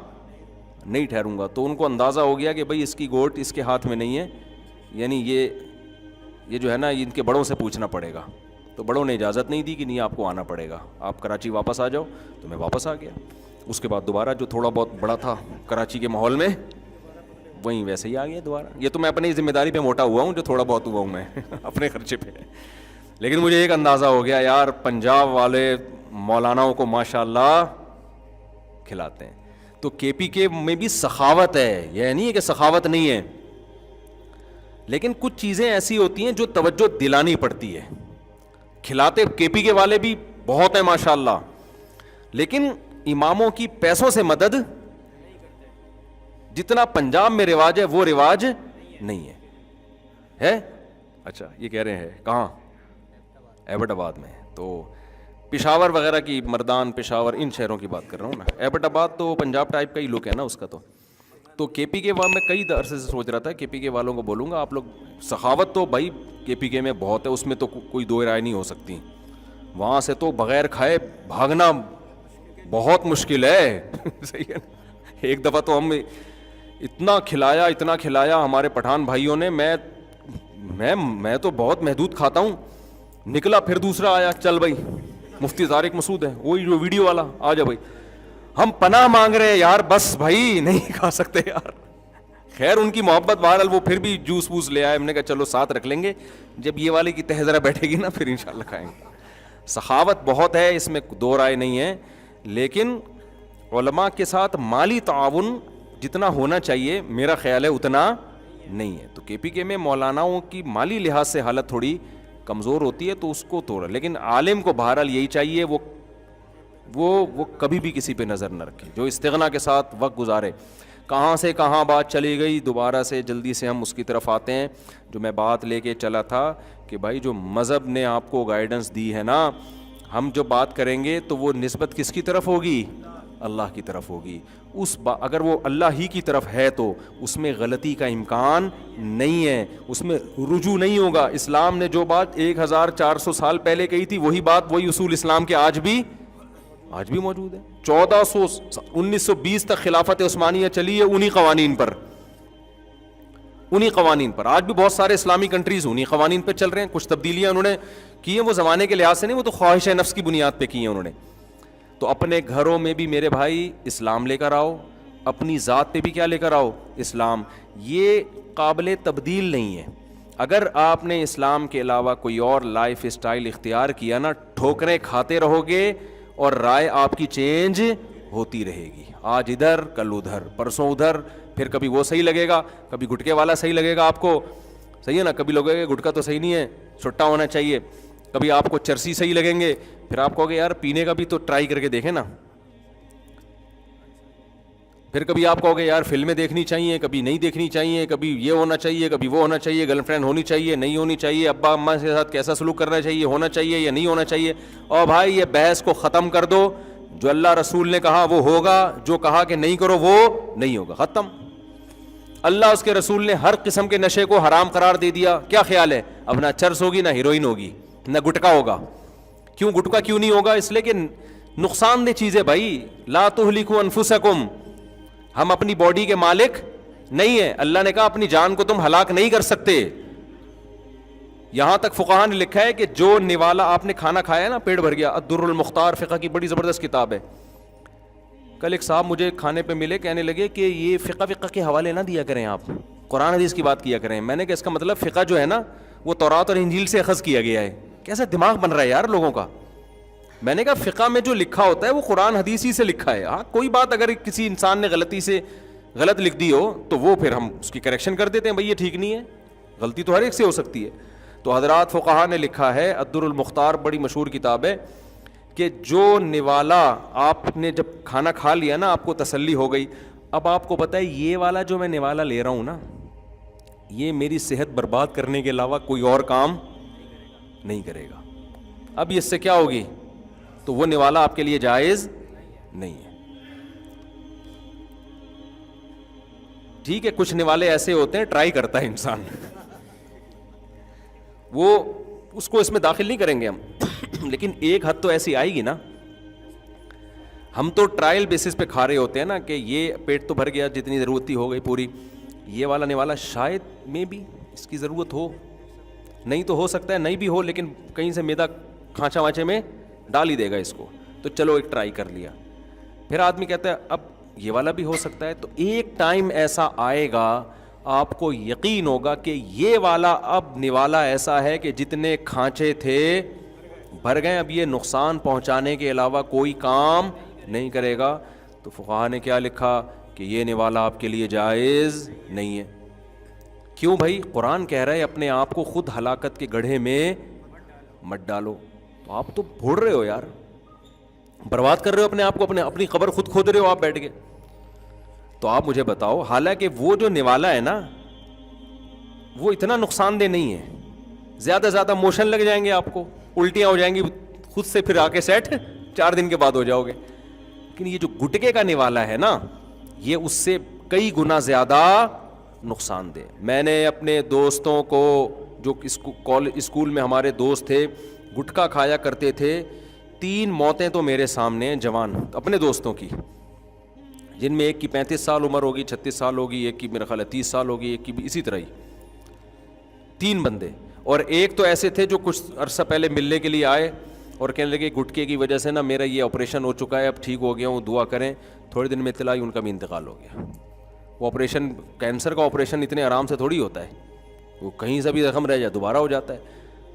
نہیں ٹھہروں گا. تو ان کو اندازہ ہو گیا کہ بھائی اس کی گوٹ اس کے ہاتھ میں نہیں ہے, یعنی یہ جو ہے نا ان کے بڑوں سے پوچھنا پڑے گا. تو بڑوں نے اجازت نہیں دی کہ نہیں آپ کو آنا پڑے گا, آپ کراچی واپس آ جاؤ. تو میں واپس آ گیا. اس کے بعد دوبارہ جو تھوڑا بہت بڑا تھا کراچی کے ماحول میں وہیں ویسے ہی آ گیا دوبارہ. یہ تو میں اپنی ذمہ داری پہ موٹا ہوا ہوں, جو تھوڑا بہت ہوا ہوں میں اپنے خرچے پہ. لیکن مجھے ایک اندازہ ہو گیا یار پنجاب والے مولاناؤں کو ماشاء اللہ کھلاتے ہیں. تو کے پی کے میں بھی سخاوت ہے, یہ نہیں ہے کہ سخاوت نہیں ہے, لیکن کچھ چیزیں ایسی ہوتی ہیں جو توجہ دلانی پڑتی ہے. کھلاتے کے پی کے والے بھی بہت ہیں ماشاء اللہ, لیکن اماموں کی پیسوں سے مدد جتنا پنجاب میں رواج ہے وہ رواج نہیں ہے. اچھا یہ کہہ رہے ہیں کہاں؟ ایبٹ آباد میں. تو پشاور وغیرہ کی, مردان, پشاور, ان شہروں کی بات کر رہا ہوں نا. ایبٹ آباد تو پنجاب ٹائپ کا ہی لک ہے نا اس کا. تو کے پی کے میں کئی عرصے سے سوچ رہا تھا کے پی کے والوں کو بولوں گا آپ لوگ سخاوت تو بھائی کے پی کے میں بہت ہے, اس میں تو کوئی دو رائے نہیں ہو سکتی. وہاں سے تو بغیر کھائے بھاگنا بہت مشکل ہے صحیح ہے. ایک دفعہ تو ہم اتنا کھلایا ہمارے پٹھان بھائیوں نے, میں تو بہت محدود کھاتا ہوں. نکلا پھر دوسرا آیا, چل بھائی مفتی طارق مسعود ہے وہی جو ویڈیو والا, آ جا بھائی, ہم پناہ مانگ رہے ہیں یار, بس بھائی نہیں کھا سکتے یار. خیر ان کی محبت بہرحال وہ پھر بھی جوس ووس لے آئے. ہم نے کہا چلو ساتھ رکھ لیں گے, جب یہ والی کی تہ ذرا بیٹھے گی نا پھر انشاءاللہ کھائیں گے. سخاوت بہت ہے, اس میں دو رائے نہیں ہے, لیکن علماء کے ساتھ مالی تعاون جتنا ہونا چاہیے میرا خیال ہے اتنا نہیں ہے. تو کے پی کے میں مولاناؤں کی مالی لحاظ سے حالت تھوڑی کمزور ہوتی ہے تو اس کو توڑا, لیکن عالم کو بہرحال یہی چاہیے وہ کبھی بھی کسی پہ نظر نہ رکھے, جو استغنا کے ساتھ وقت گزارے. کہاں سے کہاں بات چلی گئی, دوبارہ سے جلدی سے ہم اس کی طرف آتے ہیں جو میں بات لے کے چلا تھا کہ بھائی جو مذہب نے آپ کو گائیڈنس دی ہے نا, ہم جو بات کریں گے تو وہ نسبت کس کی طرف ہوگی؟ اللہ کی طرف ہوگی. اگر وہ اللہ ہی کی طرف ہے تو اس میں غلطی کا امکان نہیں ہے, اس میں رجوع نہیں ہوگا. اسلام نے جو بات 1400 سال پہلے کہی تھی وہی بات, وہی اصول اسلام کے آج بھی موجود ہے. 1920 تک خلافت عثمانیہ چلی ہے انہی قوانین پر. آج بھی بہت سارے اسلامی کنٹریز انہی قوانین پہ چل رہے ہیں. کچھ تبدیلیاں انہوں نے کی ہیں, وہ زمانے کے لحاظ سے نہیں, وہ تو خواہش نفس کی بنیاد پہ کی ہیں انہوں نے. تو اپنے گھروں میں بھی میرے بھائی اسلام لے کر آؤ, اپنی ذات پہ بھی کیا لے کر آؤ؟ اسلام. یہ قابل تبدیل نہیں ہے. اگر آپ نے اسلام کے علاوہ کوئی اور لائف اسٹائل اختیار کیا نا, ٹھوکریں کھاتے رہو گے اور رائے آپ کی چینج ہوتی رہے گی. آج ادھر, کل ادھر, پرسوں ادھر, پھر کبھی وہ صحیح لگے گا, کبھی گٹکے والا صحیح لگے گا آپ کو, صحیح ہے نا, کبھی لوگوں کے گٹکا تو صحیح نہیں ہے, چھٹا ہونا چاہیے, کبھی آپ کو چرسی صحیح لگیں گے, پھر آپ کہو گے یار پینے کا بھی تو ٹرائی کر کے دیکھیں نا, پھر کبھی آپ کہو گے یار فلمیں دیکھنی چاہیے, کبھی نہیں دیکھنی چاہیے, کبھی یہ ہونا چاہیے, کبھی وہ ہونا چاہیے, گرل فرینڈ ہونی چاہیے, نہیں ہونی چاہیے, ابا اماں کے ساتھ کیسا سلوک کرنا چاہیے, ہونا چاہیے یا نہیں ہونا چاہیے. اور بھائی یہ بحث کو ختم کر دو, جو اللہ رسول نے کہا وہ ہوگا, جو کہا کہ نہیں کرو وہ نہیں ہوگا, ختم. اللہ اس کے رسول نے ہر قسم کے نشے کو حرام قرار دے دیا. کیا خیال ہے, اب نہ چرس ہوگی, نہ ہیروئن ہوگی, نہ گٹکا ہوگا. کیوں گٹکا کیوں نہیں ہوگا؟ اس لیے کہ نقصان دہ چیز ہے بھائی. لا تہلکوا انفسکم, ہم اپنی باڈی کے مالک نہیں ہیں. اللہ نے کہا اپنی جان کو تم ہلاک نہیں کر سکتے. یہاں تک فقہاء نے لکھا ہے کہ جو نوالا آپ نے کھانا کھایا نا, پیٹ بھر گیا, الدر المختار فقہ کی بڑی زبردست کتاب ہے. کل ایک صاحب مجھے کھانے پہ ملے, کہنے لگے کہ یہ فقہ کے حوالے نہ دیا کریں آپ, قرآن حدیث کی بات کیا کریں. میں نے کہا اس کا مطلب فقہ جو ہے نا وہ تورات اور انجیل سے اخذ کیا گیا ہے. کیسا دماغ بن رہا ہے یار لوگوں کا. میں نے کہا فقہ میں جو لکھا ہوتا ہے وہ قرآن حدیث ہی سے لکھا ہے. ہاں کوئی بات اگر کسی انسان نے غلطی سے غلط لکھ دی ہو تو وہ پھر ہم اس کی کریکشن کر دیتے ہیں, بھائی یہ ٹھیک نہیں ہے, غلطی تو ہر ایک سے ہو سکتی ہے. تو حضرات فقہا نے لکھا ہے, الدر المختار بڑی مشہور کتاب ہے, کہ جو نوالا آپ نے جب کھانا کھا لیا نا, آپ کو تسلی ہو گئی, اب آپ کو پتہ ہے یہ والا جو میں نوالا لے رہا ہوں نا, یہ میری صحت برباد کرنے کے علاوہ کوئی اور کام نہیں کرے گا, اب اس سے کیا ہوگی, تو وہ نوالا آپ کے لیے جائز نہیں ہے. ٹھیک ہے, کچھ نوالے ایسے ہوتے ہیں ٹرائی کرتا ہے انسان, وہ اس کو اس میں داخل نہیں کریں گے ہم, لیکن ایک حد تو ایسی آئے گی نا. ہم تو ٹرائل بیسس پہ کھا رہے ہوتے ہیں نا, کہ یہ پیٹ تو بھر گیا, جتنی ضرورت تھی ہو گئی پوری, یہ والا نوالا شاید میں بھی اس کی ضرورت ہو, نہیں تو ہو سکتا ہے نہیں بھی ہو, لیکن کہیں سے میدا کھانچا وانچے میں ڈال ہی دے گا اس کو, تو چلو ایک ٹرائی کر لیا. پھر آدمی کہتا ہے اب یہ والا بھی ہو سکتا ہے, تو ایک ٹائم ایسا آئے گا آپ کو یقین ہوگا کہ یہ والا اب نوالا ایسا ہے کہ جتنے کھانچے تھے بھر گئے, اب یہ نقصان پہنچانے کے علاوہ کوئی کام نہیں کرے گا. تو فقہا نے کیا لکھا کہ یہ نوالا آپ کے لیے جائز نہیں ہے. کیوں بھائی, قرآن کہہ رہا ہے اپنے آپ کو خود ہلاکت کے گڑھے میں مت ڈالو. تو آپ تو بھوڑ رہے ہو یار, برباد کر رہے ہو اپنے آپ کو, اپنی قبر خود کھود رہے ہو آپ بیٹھ کے. تو آپ مجھے بتاؤ, حالانکہ وہ جو نوالا ہے نا وہ اتنا نقصان دہ نہیں ہے, زیادہ سے زیادہ موشن لگ جائیں گے, آپ کو الٹیاں ہو جائیں گی خود سے, پھر آ کے سیٹ 4 دن کے بعد ہو جاؤ گے. لیکن یہ جو گٹکے کا نوالا ہے نا, یہ اس سے کئی گنا زیادہ نقصان دہ. میں نے اپنے دوستوں کو, جو اسکول میں ہمارے دوست تھے گٹکا کھایا کرتے تھے, 3 موتیں تو میرے سامنے ہیں جوان اپنے دوستوں کی, جن میں ایک کی 35 سال عمر ہوگی, 36 سال ہوگی, ایک کی میرا خیال ہے 30 سال ہوگی, ایک کی بھی اسی طرح ہی, 3 بندے. اور ایک تو ایسے تھے جو کچھ عرصہ پہلے ملنے کے لیے آئے اور کہنے لگے گٹکے کی وجہ سے نا میرا یہ آپریشن ہو چکا ہے, اب ٹھیک ہو گیا ہوں, دعا کریں. تھوڑے دن میں اطلاع ان کا بھی انتقال ہو گیا. وہ آپریشن, کینسر کا آپریشن اتنے آرام سے تھوڑی ہوتا ہے, وہ کہیں سے بھی زخم رہ جائے دوبارہ ہو جاتا ہے.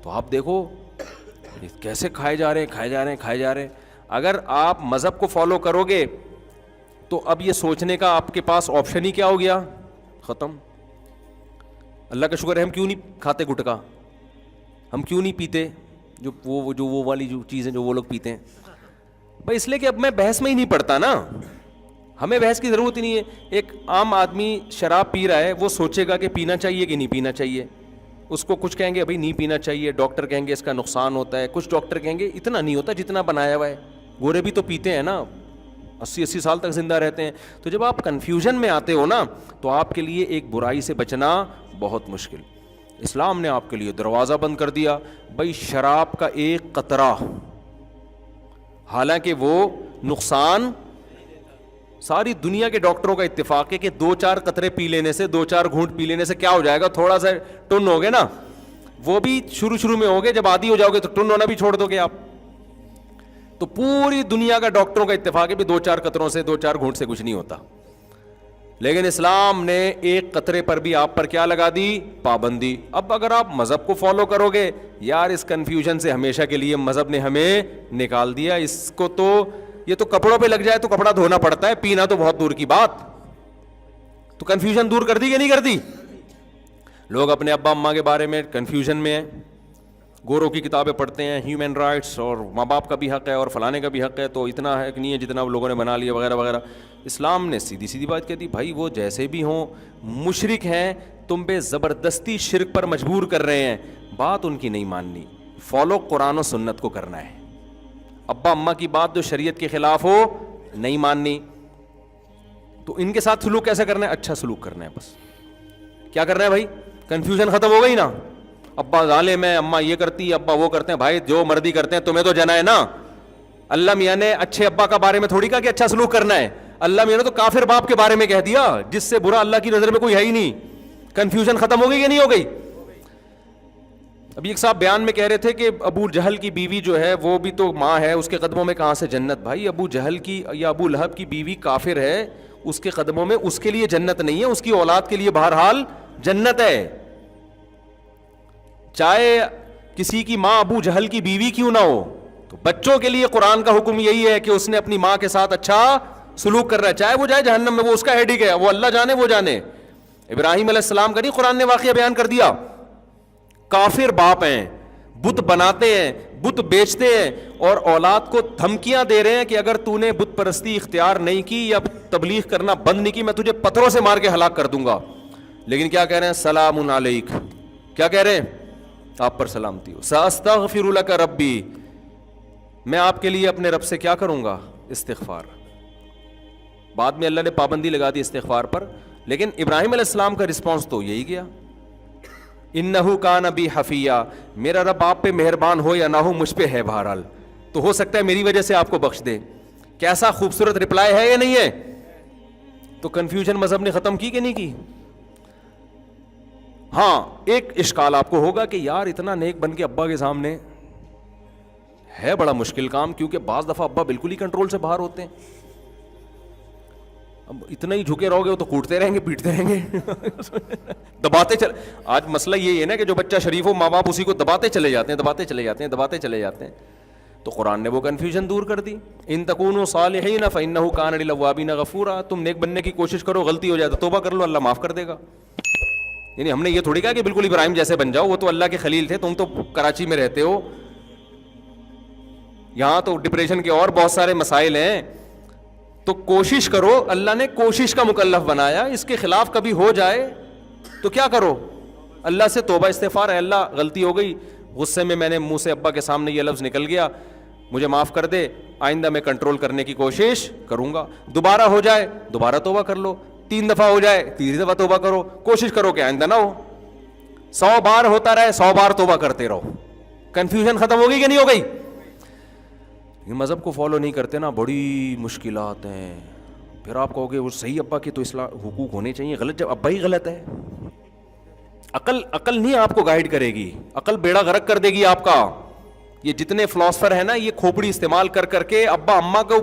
تو آپ دیکھو کیسے کھائے جا رہے ہیں. اگر آپ مذہب کو فالو کرو گے تو اب یہ سوچنے کا آپ کے پاس آپشن ہی کیا ہو گیا, ختم. اللہ کا شکر ہے ہم کیوں نہیں کھاتے گٹکا, ہم کیوں نہیں پیتے جو وہ والی جو چیزیں جو وہ لوگ پیتے ہیں بھائی, اس لیے کہ اب میں بحث میں ہی نہیں پڑتا نا, ہمیں بحث کی ضرورت ہی نہیں ہے. ایک عام آدمی شراب پی رہا ہے, وہ سوچے گا کہ پینا چاہیے کہ نہیں پینا چاہیے. اس کو کچھ کہیں گے بھائی نہیں پینا چاہیے, ڈاکٹر کہیں گے اس کا نقصان ہوتا ہے, کچھ ڈاکٹر کہیں گے اتنا نہیں ہوتا جتنا بنایا ہوا ہے. گورے بھی تو پیتے ہیں نا, 80 سال تک زندہ رہتے ہیں. تو جب آپ کنفیوژن میں آتے ہو نا, تو آپ کے لیے ایک برائی سے بچنا بہت مشکل. اسلام نے آپ کے لیے دروازہ بند کر دیا بھائی, شراب کا ایک قطرہ, حالانکہ وہ نقصان, ساری دنیا کے ڈاکٹروں کا اتفاق ہے کہ 2-4 قطرے پی لینے سے, 2-4 گھونٹ پی لینے سے کیا ہو جائے گا, تھوڑا سا ٹن ہو گے نا, وہ بھی شروع میں ہوگے, جب عادی ہو جاؤ گے تو ٹن ہونا بھی چھوڑ دو گے آپ. تو پوری دنیا کا ڈاکٹروں کا اتفاق ہے کہ 2-4 قطروں سے, 2-4 گھونٹ سے کچھ نہیں ہوتا. لیکن اسلام نے ایک قطرے پر بھی آپ پر کیا لگا دی, پابندی. اب اگر آپ مذہب کو فالو کرو گے, یار اس کنفیوژن سے ہمیشہ کے لیے مذہب نے ہمیں نکال دیا. اس کو تو یہ تو کپڑوں پہ لگ جائے تو کپڑا دھونا پڑتا ہے, پینا تو بہت دور کی بات. تو کنفیوژن دور کر دی کہ نہیں کر دی؟ لوگ اپنے ابا اماں کے بارے میں کنفیوژن میں ہیں, گوروں کی کتابیں پڑھتے ہیں, ہیومن رائٹس اور ماں باپ کا بھی حق ہے اور فلانے کا بھی حق ہے, تو اتنا حق نہیں ہے جتنا لوگوں نے بنا لیا وغیرہ وغیرہ. اسلام نے سیدھی بات کہہ دی, بھائی وہ جیسے بھی ہوں مشرک ہیں, تم پہ زبردستی شرک پر مجبور کر رہے ہیں, بات ان کی نہیں ماننی, فالو قرآن و سنت کو کرنا ہے. ابا اماں کی بات جو شریعت کے خلاف ہو نہیں ماننی. تو ان کے ساتھ سلوک کیسے کرنا ہے, اچھا سلوک کرنا ہے. بس کیا کرنا ہے بھائی, کنفیوژن ختم ہو گئی نا. ابا ظالم ہے, اماں یہ کرتی ہے, ابا وہ کرتے ہیں, بھائی جو مرضی کرتے ہیں, تمہیں تو جنا ہے نا. اللہ میاں نے اچھے ابا کا بارے میں تھوڑی کہا کہ اچھا سلوک کرنا ہے, اللہ میاں نے تو کافر باپ کے بارے میں کہہ دیا جس سے برا اللہ کی نظر میں کوئی ہے ہی نہیں. کنفیوژن ختم ہو گئی یا نہیں ہو گئی؟ ابھی ایک صاحب بیان میں کہہ رہے تھے کہ ابو جہل کی بیوی جو ہے وہ بھی تو ماں ہے, اس کے قدموں میں کہاں سے جنت. بھائی ابو جہل کی یا ابو لہب کی بیوی کافر ہے, اس کے قدموں میں اس کے لیے جنت نہیں ہے, اس کی اولاد کے لیے بہرحال جنت ہے. چاہے کسی کی ماں ابو جہل کی بیوی کیوں نہ ہو. تو بچوں کے لیے قرآن کا حکم یہی ہے کہ اس نے اپنی ماں کے ساتھ اچھا سلوک کر رہا ہے, چاہے وہ جائے جہنم میں, وہ اس کا ہیڈک ہے, وہ اللہ جانے وہ جانے. ابراہیم علیہ السلام کا نہیں قرآن نے واقعہ بیان کر دیا, کافر باپ ہیں, بت بناتے ہیں, بت بیچتے ہیں, اور اولاد کو دھمکیاں دے رہے ہیں کہ اگر تو نے بت پرستی اختیار نہیں کی یا تبلیغ کرنا بند نہیں کی, میں تجھے پتھروں سے مار کے ہلاک کر دوں گا. لیکن کیا کہہ رہے ہیں, سلام علیک, کیا کہہ رہے ہیں, آپ پر سلامتی ہو. ساستغفر لک ربی, میں آپ کے لیے اپنے رب سے کیا کروں گا, استغفار. بعد میں اللہ نے پابندی لگا دی استغفار پر, لیکن ابراہیم علیہ السلام کا رسپانس تو یہی گیا, انہو کان بی حفیہ, میرا رب آپ پہ مہربان ہو یا نہ ہو, مجھ پہ ہے بہرحال, تو ہو سکتا ہے میری وجہ سے آپ کو بخش دے. کیسا خوبصورت رپلائی ہے یا نہیں ہے. تو کنفیوژن مذہب نے ختم کی کہ نہیں کی. ہاں ایک اشکال آپ کو ہوگا کہ یار اتنا نیک بن کے ابا کے سامنے ہے بڑا مشکل کام, کیونکہ بعض دفعہ ابا بالکل ہی کنٹرول سے باہر ہوتے ہیں. اب اتنا ہی جھکے رہو گے تو کوٹتے رہیں گے, پیٹتے رہیں گے, دباتے چلے. آج مسئلہ یہی ہے نا کہ جو بچہ شریف ہو, ماں باپ اسی کو دباتے چلے جاتے ہیں, دباتے چلے جاتے ہیں, دباتے چلے جاتے ہیں. تو قرآن نے وہ کنفیوژن دور کر دی. ان تکونوا صالحین فانہ کان للأوابین غفورا, تم نیک بننے کی کوشش کرو, غلطی ہو جائے تو توبہ کر لو, اللہ معاف کر دے گا. یعنی ہم نے یہ تھوڑی کہا کہ بالکل ابراہیم جیسے بن جاؤ, وہ تو اللہ کے خلیل تھے, تم تو کراچی میں رہتے ہو, یہاں تو ڈپریشن کے اور بہت سارے مسائل ہیں. تو کوشش کرو, اللہ نے کوشش کا مکلف بنایا, اس کے خلاف کبھی ہو جائے تو کیا کرو, اللہ سے توبہ استغفار ہے, اللہ غلطی ہو گئی, غصے میں نے منہ سے ابا کے سامنے یہ لفظ نکل گیا, مجھے معاف کر دے, آئندہ میں کنٹرول کرنے کی کوشش کروں گا. دوبارہ ہو جائے دوبارہ توبہ کر لو, 3 دفعہ ہو جائے 3 دفعہ توبہ کرو, کوشش کرو کہ آئندہ نہ ہو. 100 بار ہوتا رہے, 100 بار توبہ کرتے رہو. کنفیوژن ختم ہو گئی کہ نہیں ہو گئی. یہ مذہب کو فالو نہیں کرتے نا, بڑی مشکلات ہیں. پھر آپ کہو گے وہ صحیح ابا کے تو اصلاح حقوق ہونے چاہیے, غلط جب ابا ہی غلط ہے. عقل نہیں آپ کو گائیڈ کرے گی, عقل بیڑا غرق کر دے گی آپ کا. یہ جتنے فلاسفر ہیں نا, یہ کھوپڑی استعمال کر کر کے ابا اماں کو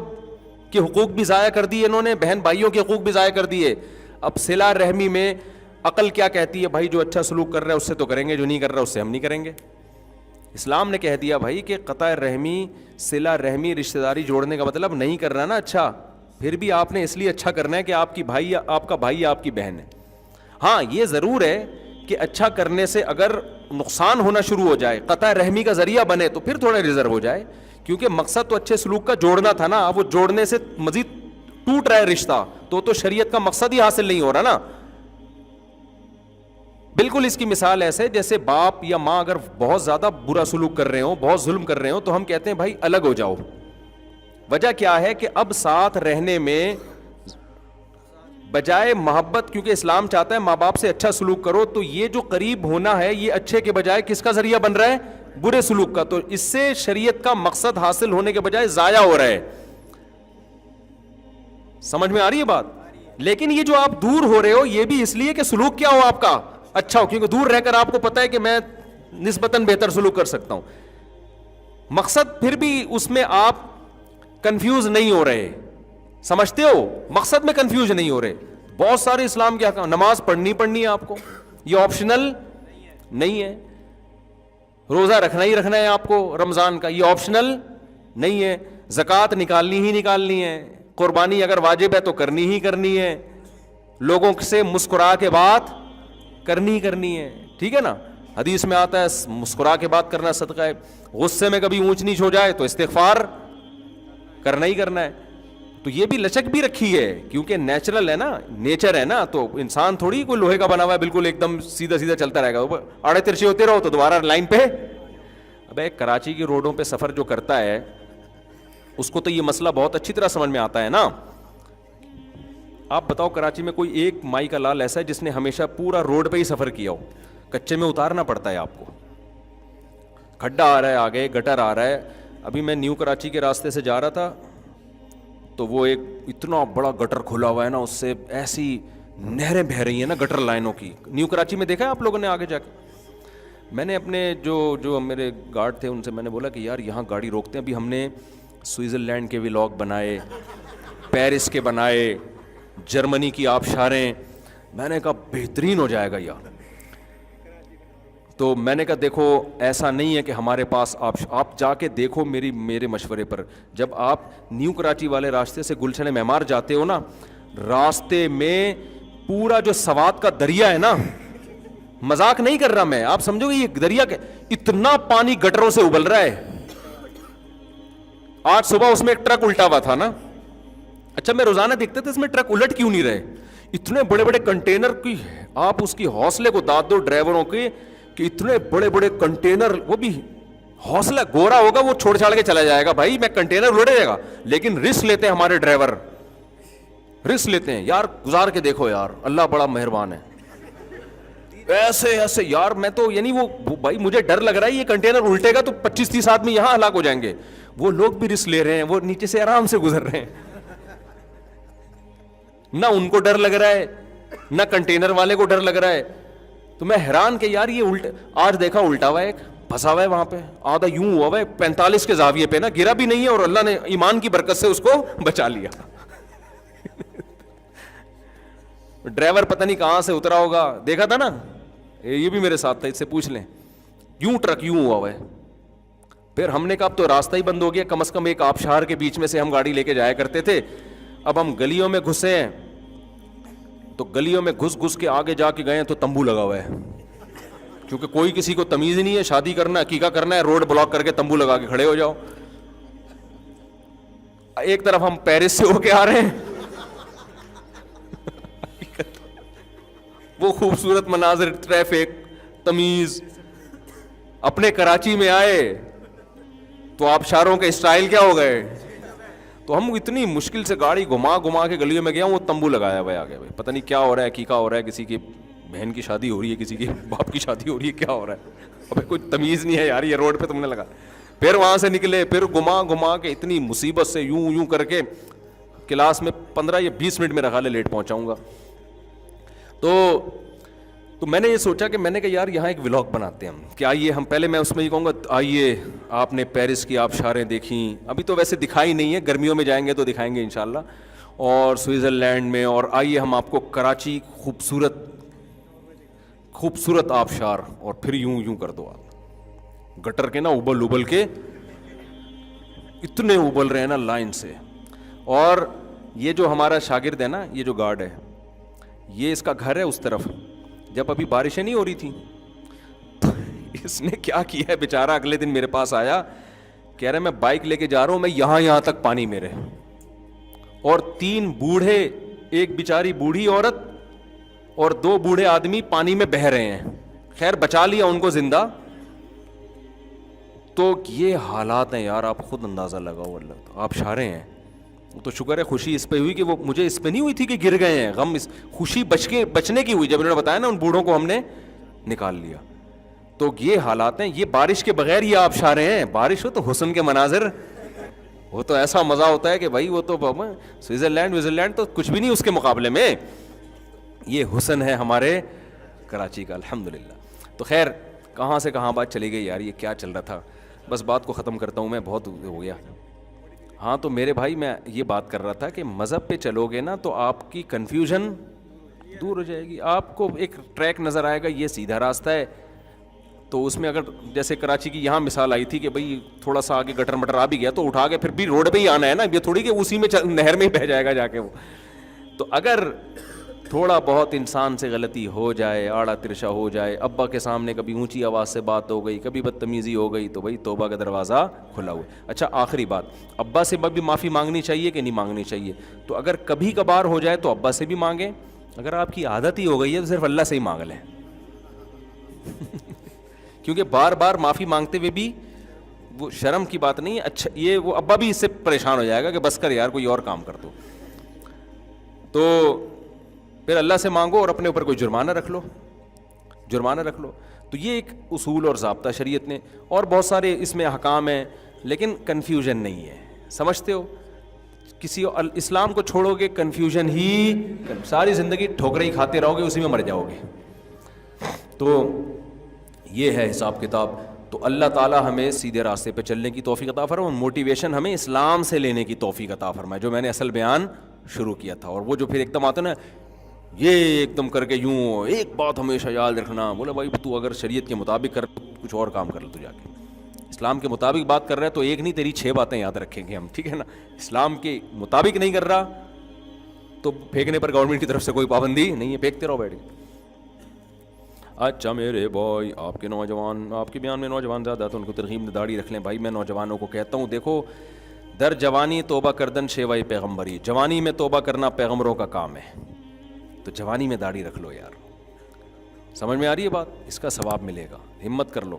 کے حقوق بھی ضائع کر دیے انہوں نے, بہن بھائیوں کے حقوق بھی ضائع کر دیے. اب صلہ رحمی میں عقل کیا کہتی ہے, بھائی جو اچھا سلوک کر رہا ہے اس سے تو کریں گے, جو نہیں کر رہا اس سے ہم نہیں کریں گے. اسلام نے کہہ دیا بھائی کہ قطع رحمی, صلہ رحمی, رشتہ داری جوڑنے کا مطلب نہیں کر رہا نا اچھا, پھر بھی آپ نے اس لیے اچھا کرنا ہے کہ آپ کی بھائی, آپ کا بھائی یا آپ کی بہن ہے. ہاں یہ ضرور ہے کہ اچھا کرنے سے اگر نقصان ہونا شروع ہو جائے, قطع رحمی کا ذریعہ بنے, تو پھر تھوڑا ریزرو ہو جائے, کیونکہ مقصد تو اچھے سلوک کا جوڑنا تھا نا. اب وہ جوڑنے سے مزید ٹوٹ رہا ہے رشتہ, تو شریعت کا مقصد ہی حاصل نہیں ہو رہا نا. بالکل اس کی مثال ایسے جیسے باپ یا ماں اگر بہت زیادہ برا سلوک کر رہے ہوں, بہت ظلم کر رہے ہوں, تو ہم کہتے ہیں بھائی الگ ہو جاؤ. وجہ کیا ہے کہ اب ساتھ رہنے میں بجائے محبت, کیونکہ اسلام چاہتا ہے ماں باپ سے اچھا سلوک کرو, تو یہ جو قریب ہونا ہے یہ اچھے کے بجائے کس کا ذریعہ بن رہا ہے, برے سلوک کا. تو اس سے شریعت کا مقصد حاصل ہونے کے بجائے ضائع ہو رہا ہے. سمجھ میں آ رہی ہے بات. لیکن یہ جو آپ دور ہو رہے ہو یہ بھی اس لیے کہ سلوک کیا ہو آپ کا, اچھا ہو, کیونکہ دور رہ کر آپ کو پتا ہے کہ میں نسبتاً بہتر سلوک کر سکتا ہوں. مقصد پھر بھی اس میں آپ کنفیوز نہیں ہو رہے, سمجھتے ہو, مقصد میں کنفیوز نہیں ہو رہے. بہت سارے اسلام کے احکام, نماز پڑھنی ہے آپ کو, یہ آپشنل نہیں ہے. روزہ رکھنا ہی رکھنا ہے آپ کو رمضان کا, یہ آپشنل نہیں ہے. زکوٰۃ نکالنی ہے, قربانی اگر واجب ہے تو کرنی ہی کرنی ہے, لوگوں سے مسکرا کے بات کرنی ہے, ٹھیک ہے نا. حدیث میں آتا ہے مسکرا کے بات کرنا صدقہ ہے. غصے میں کبھی اونچ نیچ ہو جائے تو استغفار کرنا ہی کرنا ہے. تو یہ بھی لچک بھی رکھی ہے, کیونکہ نیچرل ہے نا, نیچر ہے نا. تو انسان تھوڑی کوئی لوہے کا بنا ہوا ہے بالکل ایک دم سیدھا چلتا رہے گا, آڑے ترچے ہوتے رہو تو دوبارہ لائن پہ. ابے کراچی کی روڈوں پہ سفر جو کرتا ہے اس کو تو یہ مسئلہ بہت اچھی طرح سمجھ میں آتا ہے نا. آپ بتاؤ کراچی میں کوئی ایک مائی کا لال ایسا ہے جس نے ہمیشہ پورا روڈ پہ ہی سفر کیا ہو, کچے میں اتارنا پڑتا ہے آپ کو, کھڈا آ رہا ہے آگے, گٹر آ رہا ہے. ابھی میں نیو کراچی کے راستے سے جا رہا تھا تو وہ ایک اتنا بڑا گٹر کھلا ہوا ہے نا, اس سے ایسی نہریں بہہ رہی ہیں نا گٹر لائنوں کی. نیو کراچی میں دیکھا ہے آپ لوگوں نے آگے جا کے. میں نے اپنے جو میرے گارڈ تھے ان سے میں نے بولا کہ یار یہاں گاڑی روکتے ہیں. ابھی ہم نے سوئٹزرلینڈ کے ولاگ بنائے, پیرس کے بنائے, جرمنی کی آبشاریں, میں نے کہا بہترین ہو جائے گا یار. تو میں نے کہا دیکھو ایسا نہیں ہے کہ ہمارے پاس آپ جا کے دیکھو میرے مشورے پر, جب آپ نیو کراچی والے راستے سے گلشن معمار جاتے ہو نا, راستے میں پورا جو سوات کا دریا ہے نا, مذاق نہیں کر رہا میں, آپ سمجھو گے یہ دریا کے اتنا پانی گٹروں سے ابل رہا ہے. آج صبح اس میں ایک ٹرک الٹا ہوا تھا نا, اچھا میں روزانہ دیکھتے تھے اس میں ٹرک الٹ کیوں نہیں رہے, اتنے بڑے بڑے کنٹینر کی, آپ اس کی حوصلے کو داد دو ڈرائیوروں کے کہ اتنے بڑے بڑے کنٹینر, وہ بھی حوصلہ گورا ہوگا وہ چھوڑ چھاڑ کے چلا جائے گا بھائی میں کنٹینر الٹ جائے گا, لیکن رسک لیتے ہیں ہمارے ڈرائیور, رسک لیتے ہیں یار, گزار کے دیکھو یار اللہ بڑا مہربان ہے. ایسے ایسے یار میں تو یعنی وہ بھائی مجھے ڈر لگ رہا ہے یہ کنٹینر الٹے گا تو 25-30 آدمی یہاں ہلاک ہو جائیں گے. وہ لوگ بھی رسک لے رہے ہیں, وہ نیچے سے آرام سے گزر رہے ہیں, نہ ان کو ڈر لگ رہا ہے نہ کنٹینر والے کو ڈر لگ رہا ہے. تو میں حیران کہ یار یہ الٹا, آج دیکھا الٹا ہوا ہے ایک, پھنسا ہوا ہے وہاں پہ, آدھا یوں ہوا ہے 45 کے زاویے پہ نا, گرا بھی نہیں ہے اور اللہ نے ایمان کی برکت سے اس کو بچا لیا. ڈرائیور پتہ نہیں کہاں سے اترا ہوگا, دیکھا تھا نا, یہ بھی میرے ساتھ تھا, اس سے پوچھ لیں, یوں ٹرک یوں ہوا ہے. پھر ہم نے کہا اب تو راستہ ہی بند ہو گیا, کم از کم ایک آبشار کے بیچ میں سے ہم گاڑی لے کے جایا کرتے تھے, اب ہم گلیوں میں گھسے ہیں تو گلیوں میں گھس گھس کے آگے جا کے گئے ہیں تو تمبو لگا ہوا ہے, کیونکہ کوئی کسی کو تمیز ہی نہیں ہے, شادی کرنا ہے عقیقہ کرنا ہے, روڈ بلاک کر کے تمبو لگا کے کھڑے ہو جاؤ. ایک طرف ہم پیرس سے ہو کے آ رہے ہیں, وہ خوبصورت مناظر, ٹریفک, تمیز, اپنے کراچی میں آئے تو آبشاروں کے اسٹائل کیا ہو گئے. تو ہم اتنی مشکل سے گاڑی گھما گھما کے گلیوں میں گیا ہوں, وہ تمبو لگایا ہوا ہے آگے, بھائی پتہ نہیں کیا ہو رہا ہے, عقیقہ ہو رہا ہے, کسی کی بہن کی شادی ہو رہی ہے, کسی کی باپ کی شادی ہو رہی ہے, کیا ہو رہا ہے, ابھی کوئی تمیز نہیں ہے یار یہ روڈ پہ تم نے لگا. پھر وہاں سے نکلے, پھر گھما گھما کے اتنی مصیبت سے یوں یوں کر کے کلاس میں 15 یا 20 منٹ میں رکھا لے لیٹ پہنچاؤں گا. تو میں نے یہ سوچا کہ میں نے کہا یار یہاں ایک ولاگ بناتے ہیں ہم, کہ آئیے ہم پہلے, میں اس میں یہ کہوں گا آئیے آپ نے پیرس کی آبشاریں دیکھیں, ابھی تو ویسے دکھائی نہیں ہے, گرمیوں میں جائیں گے تو دکھائیں گے انشاءاللہ, اور سوئٹزرلینڈ میں, اور آئیے ہم آپ کو کراچی خوبصورت آبشار, اور پھر یوں یوں کر دو آپ گٹر کے نا ابل ابل کے, اتنے ابل رہے ہیں نا لائن سے. اور یہ جو ہمارا شاگرد ہے نا, یہ جو گارڈ ہے, یہ اس کا گھر ہے اس طرف, جب ابھی بارشیں نہیں ہو رہی تھیں تو اس نے کیا کیا ہے بیچارہ, اگلے دن میرے پاس آیا, کہہ رہا ہے میں بائک لے کے جا رہا ہوں, میں یہاں تک پانی میرے, اور 3 بوڑھے, ایک بیچاری بوڑھی عورت اور 2 بوڑھے آدمی پانی میں بہہ رہے ہیں. خیر بچا لیا ان کو زندہ. تو یہ حالات ہیں یار, آپ خود اندازہ لگاؤ, اللہ آپ شارے ہیں. تو شکر ہے خوشی اس پہ ہوئی کہ وہ مجھے اس پہ نہیں ہوئی تھی کہ گر گئے ہیں, غم خوشی بچنے کی ہوئی جب انہوں نے بتایا نا ان بوڑھوں کو ہم نے نکال لیا. تو یہ حالات ہیں, یہ بارش کے بغیر یہ آبشاریں ہیں, بارش ہو تو حسن کے مناظر, وہ تو ایسا مزہ ہوتا ہے کہ بھائی وہ تو سوئٹزرلینڈ تو کچھ بھی نہیں اس کے مقابلے میں, یہ حسن ہے ہمارے کراچی کا الحمدللہ. تو خیر کہاں سے کہاں بات چلی گئی یار, یہ کیا چل رہا تھا, بس بات کو ختم کرتا ہوں میں, بہت ہو گیا. ہاں تو میرے بھائی میں یہ بات کر رہا تھا کہ مذہب پہ چلو گے نا تو آپ کی کنفیوژن دور ہو جائے گی, آپ کو ایک ٹریک نظر آئے گا, یہ سیدھا راستہ ہے. تو اس میں اگر جیسے کراچی کی یہاں مثال آئی تھی کہ بھائی تھوڑا سا آگے گٹر مٹر آ بھی گیا تو اٹھا کے پھر بھی روڈ پہ ہی آنا ہے نا, یہ تھوڑی کہ اسی میں نہر میں ہی بہ جائے گا جا کے وہ. تو اگر تھوڑا بہت انسان سے غلطی ہو جائے, آڑا ترشا ہو جائے, ابا کے سامنے کبھی اونچی آواز سے بات ہو گئی, کبھی بدتمیزی ہو گئی, تو بھائی توبہ کا دروازہ کھلا ہوا ہے. اچھا آخری بات, ابا سے بھی معافی مانگنی چاہیے کہ نہیں مانگنی چاہیے؟ تو اگر کبھی کبھار ہو جائے تو ابا سے بھی مانگیں, اگر آپ کی عادت ہی ہو گئی ہے تو صرف اللہ سے ہی مانگ لیں. کیونکہ بار بار معافی مانگتے ہوئے بھی وہ شرم کی بات نہیں ہے. اچھا یہ وہ ابا بھی اس سے پریشان ہو جائے گا کہ بس کر یار کوئی اور کام کر دو. تو پھر اللہ سے مانگو اور اپنے اوپر کوئی جرمانہ رکھ لو. تو یہ ایک اصول اور ضابطہ شریعت نے, اور بہت سارے اس میں احکام ہیں, لیکن کنفیوژن نہیں ہے. سمجھتے ہو, کسی اسلام کو چھوڑو گے کنفیوژن ہی, ساری زندگی ٹھوکریں ہی کھاتے رہو گے, اسی میں مر جاؤ گے. تو یہ ہے حساب کتاب. تو اللہ تعالیٰ ہمیں سیدھے راستے پہ چلنے کی توفیق عطا فرمائے, موٹیویشن ہمیں اسلام سے لینے کی توفیق عطا فرمائے, جو میں نے اصل بیان شروع کیا تھا. اور وہ جو پھر ایک دم آتا نا یہ ایک دم کر کے یوں ایک بات ہمیشہ یاد رکھنا. بولا بھائی تو اگر شریعت کے مطابق کر کچھ اور کام کر لو تو جا کے. اسلام کے مطابق بات کر رہا ہے تو ایک نہیں تیری 6 باتیں یاد رکھیں گے ہم, ٹھیک ہے نا. اسلام کے مطابق نہیں کر رہا تو پھینکنے پر گورنمنٹ کی طرف سے کوئی پابندی نہیں ہے, پھینکتے رہو بیٹھ کے. اچھا میرے بھائی, آپ کے نوجوان, آپ کے بیان میں نوجوان زیادہ تو ان کو ترغیب میں داڑھی رکھ لیں. بھائی میں نوجوانوں کو کہتا ہوں دیکھو, در جوانی توبہ کردن شیوائے پیغمبری, جوانی میں توبہ کرنا پیغمبروں کا کام ہے. تو جوانی میں داڑھی رکھ لو یار. سمجھ میں آ رہی ہے بات؟ اس کا ثواب ملے گا, ہمت کر لو.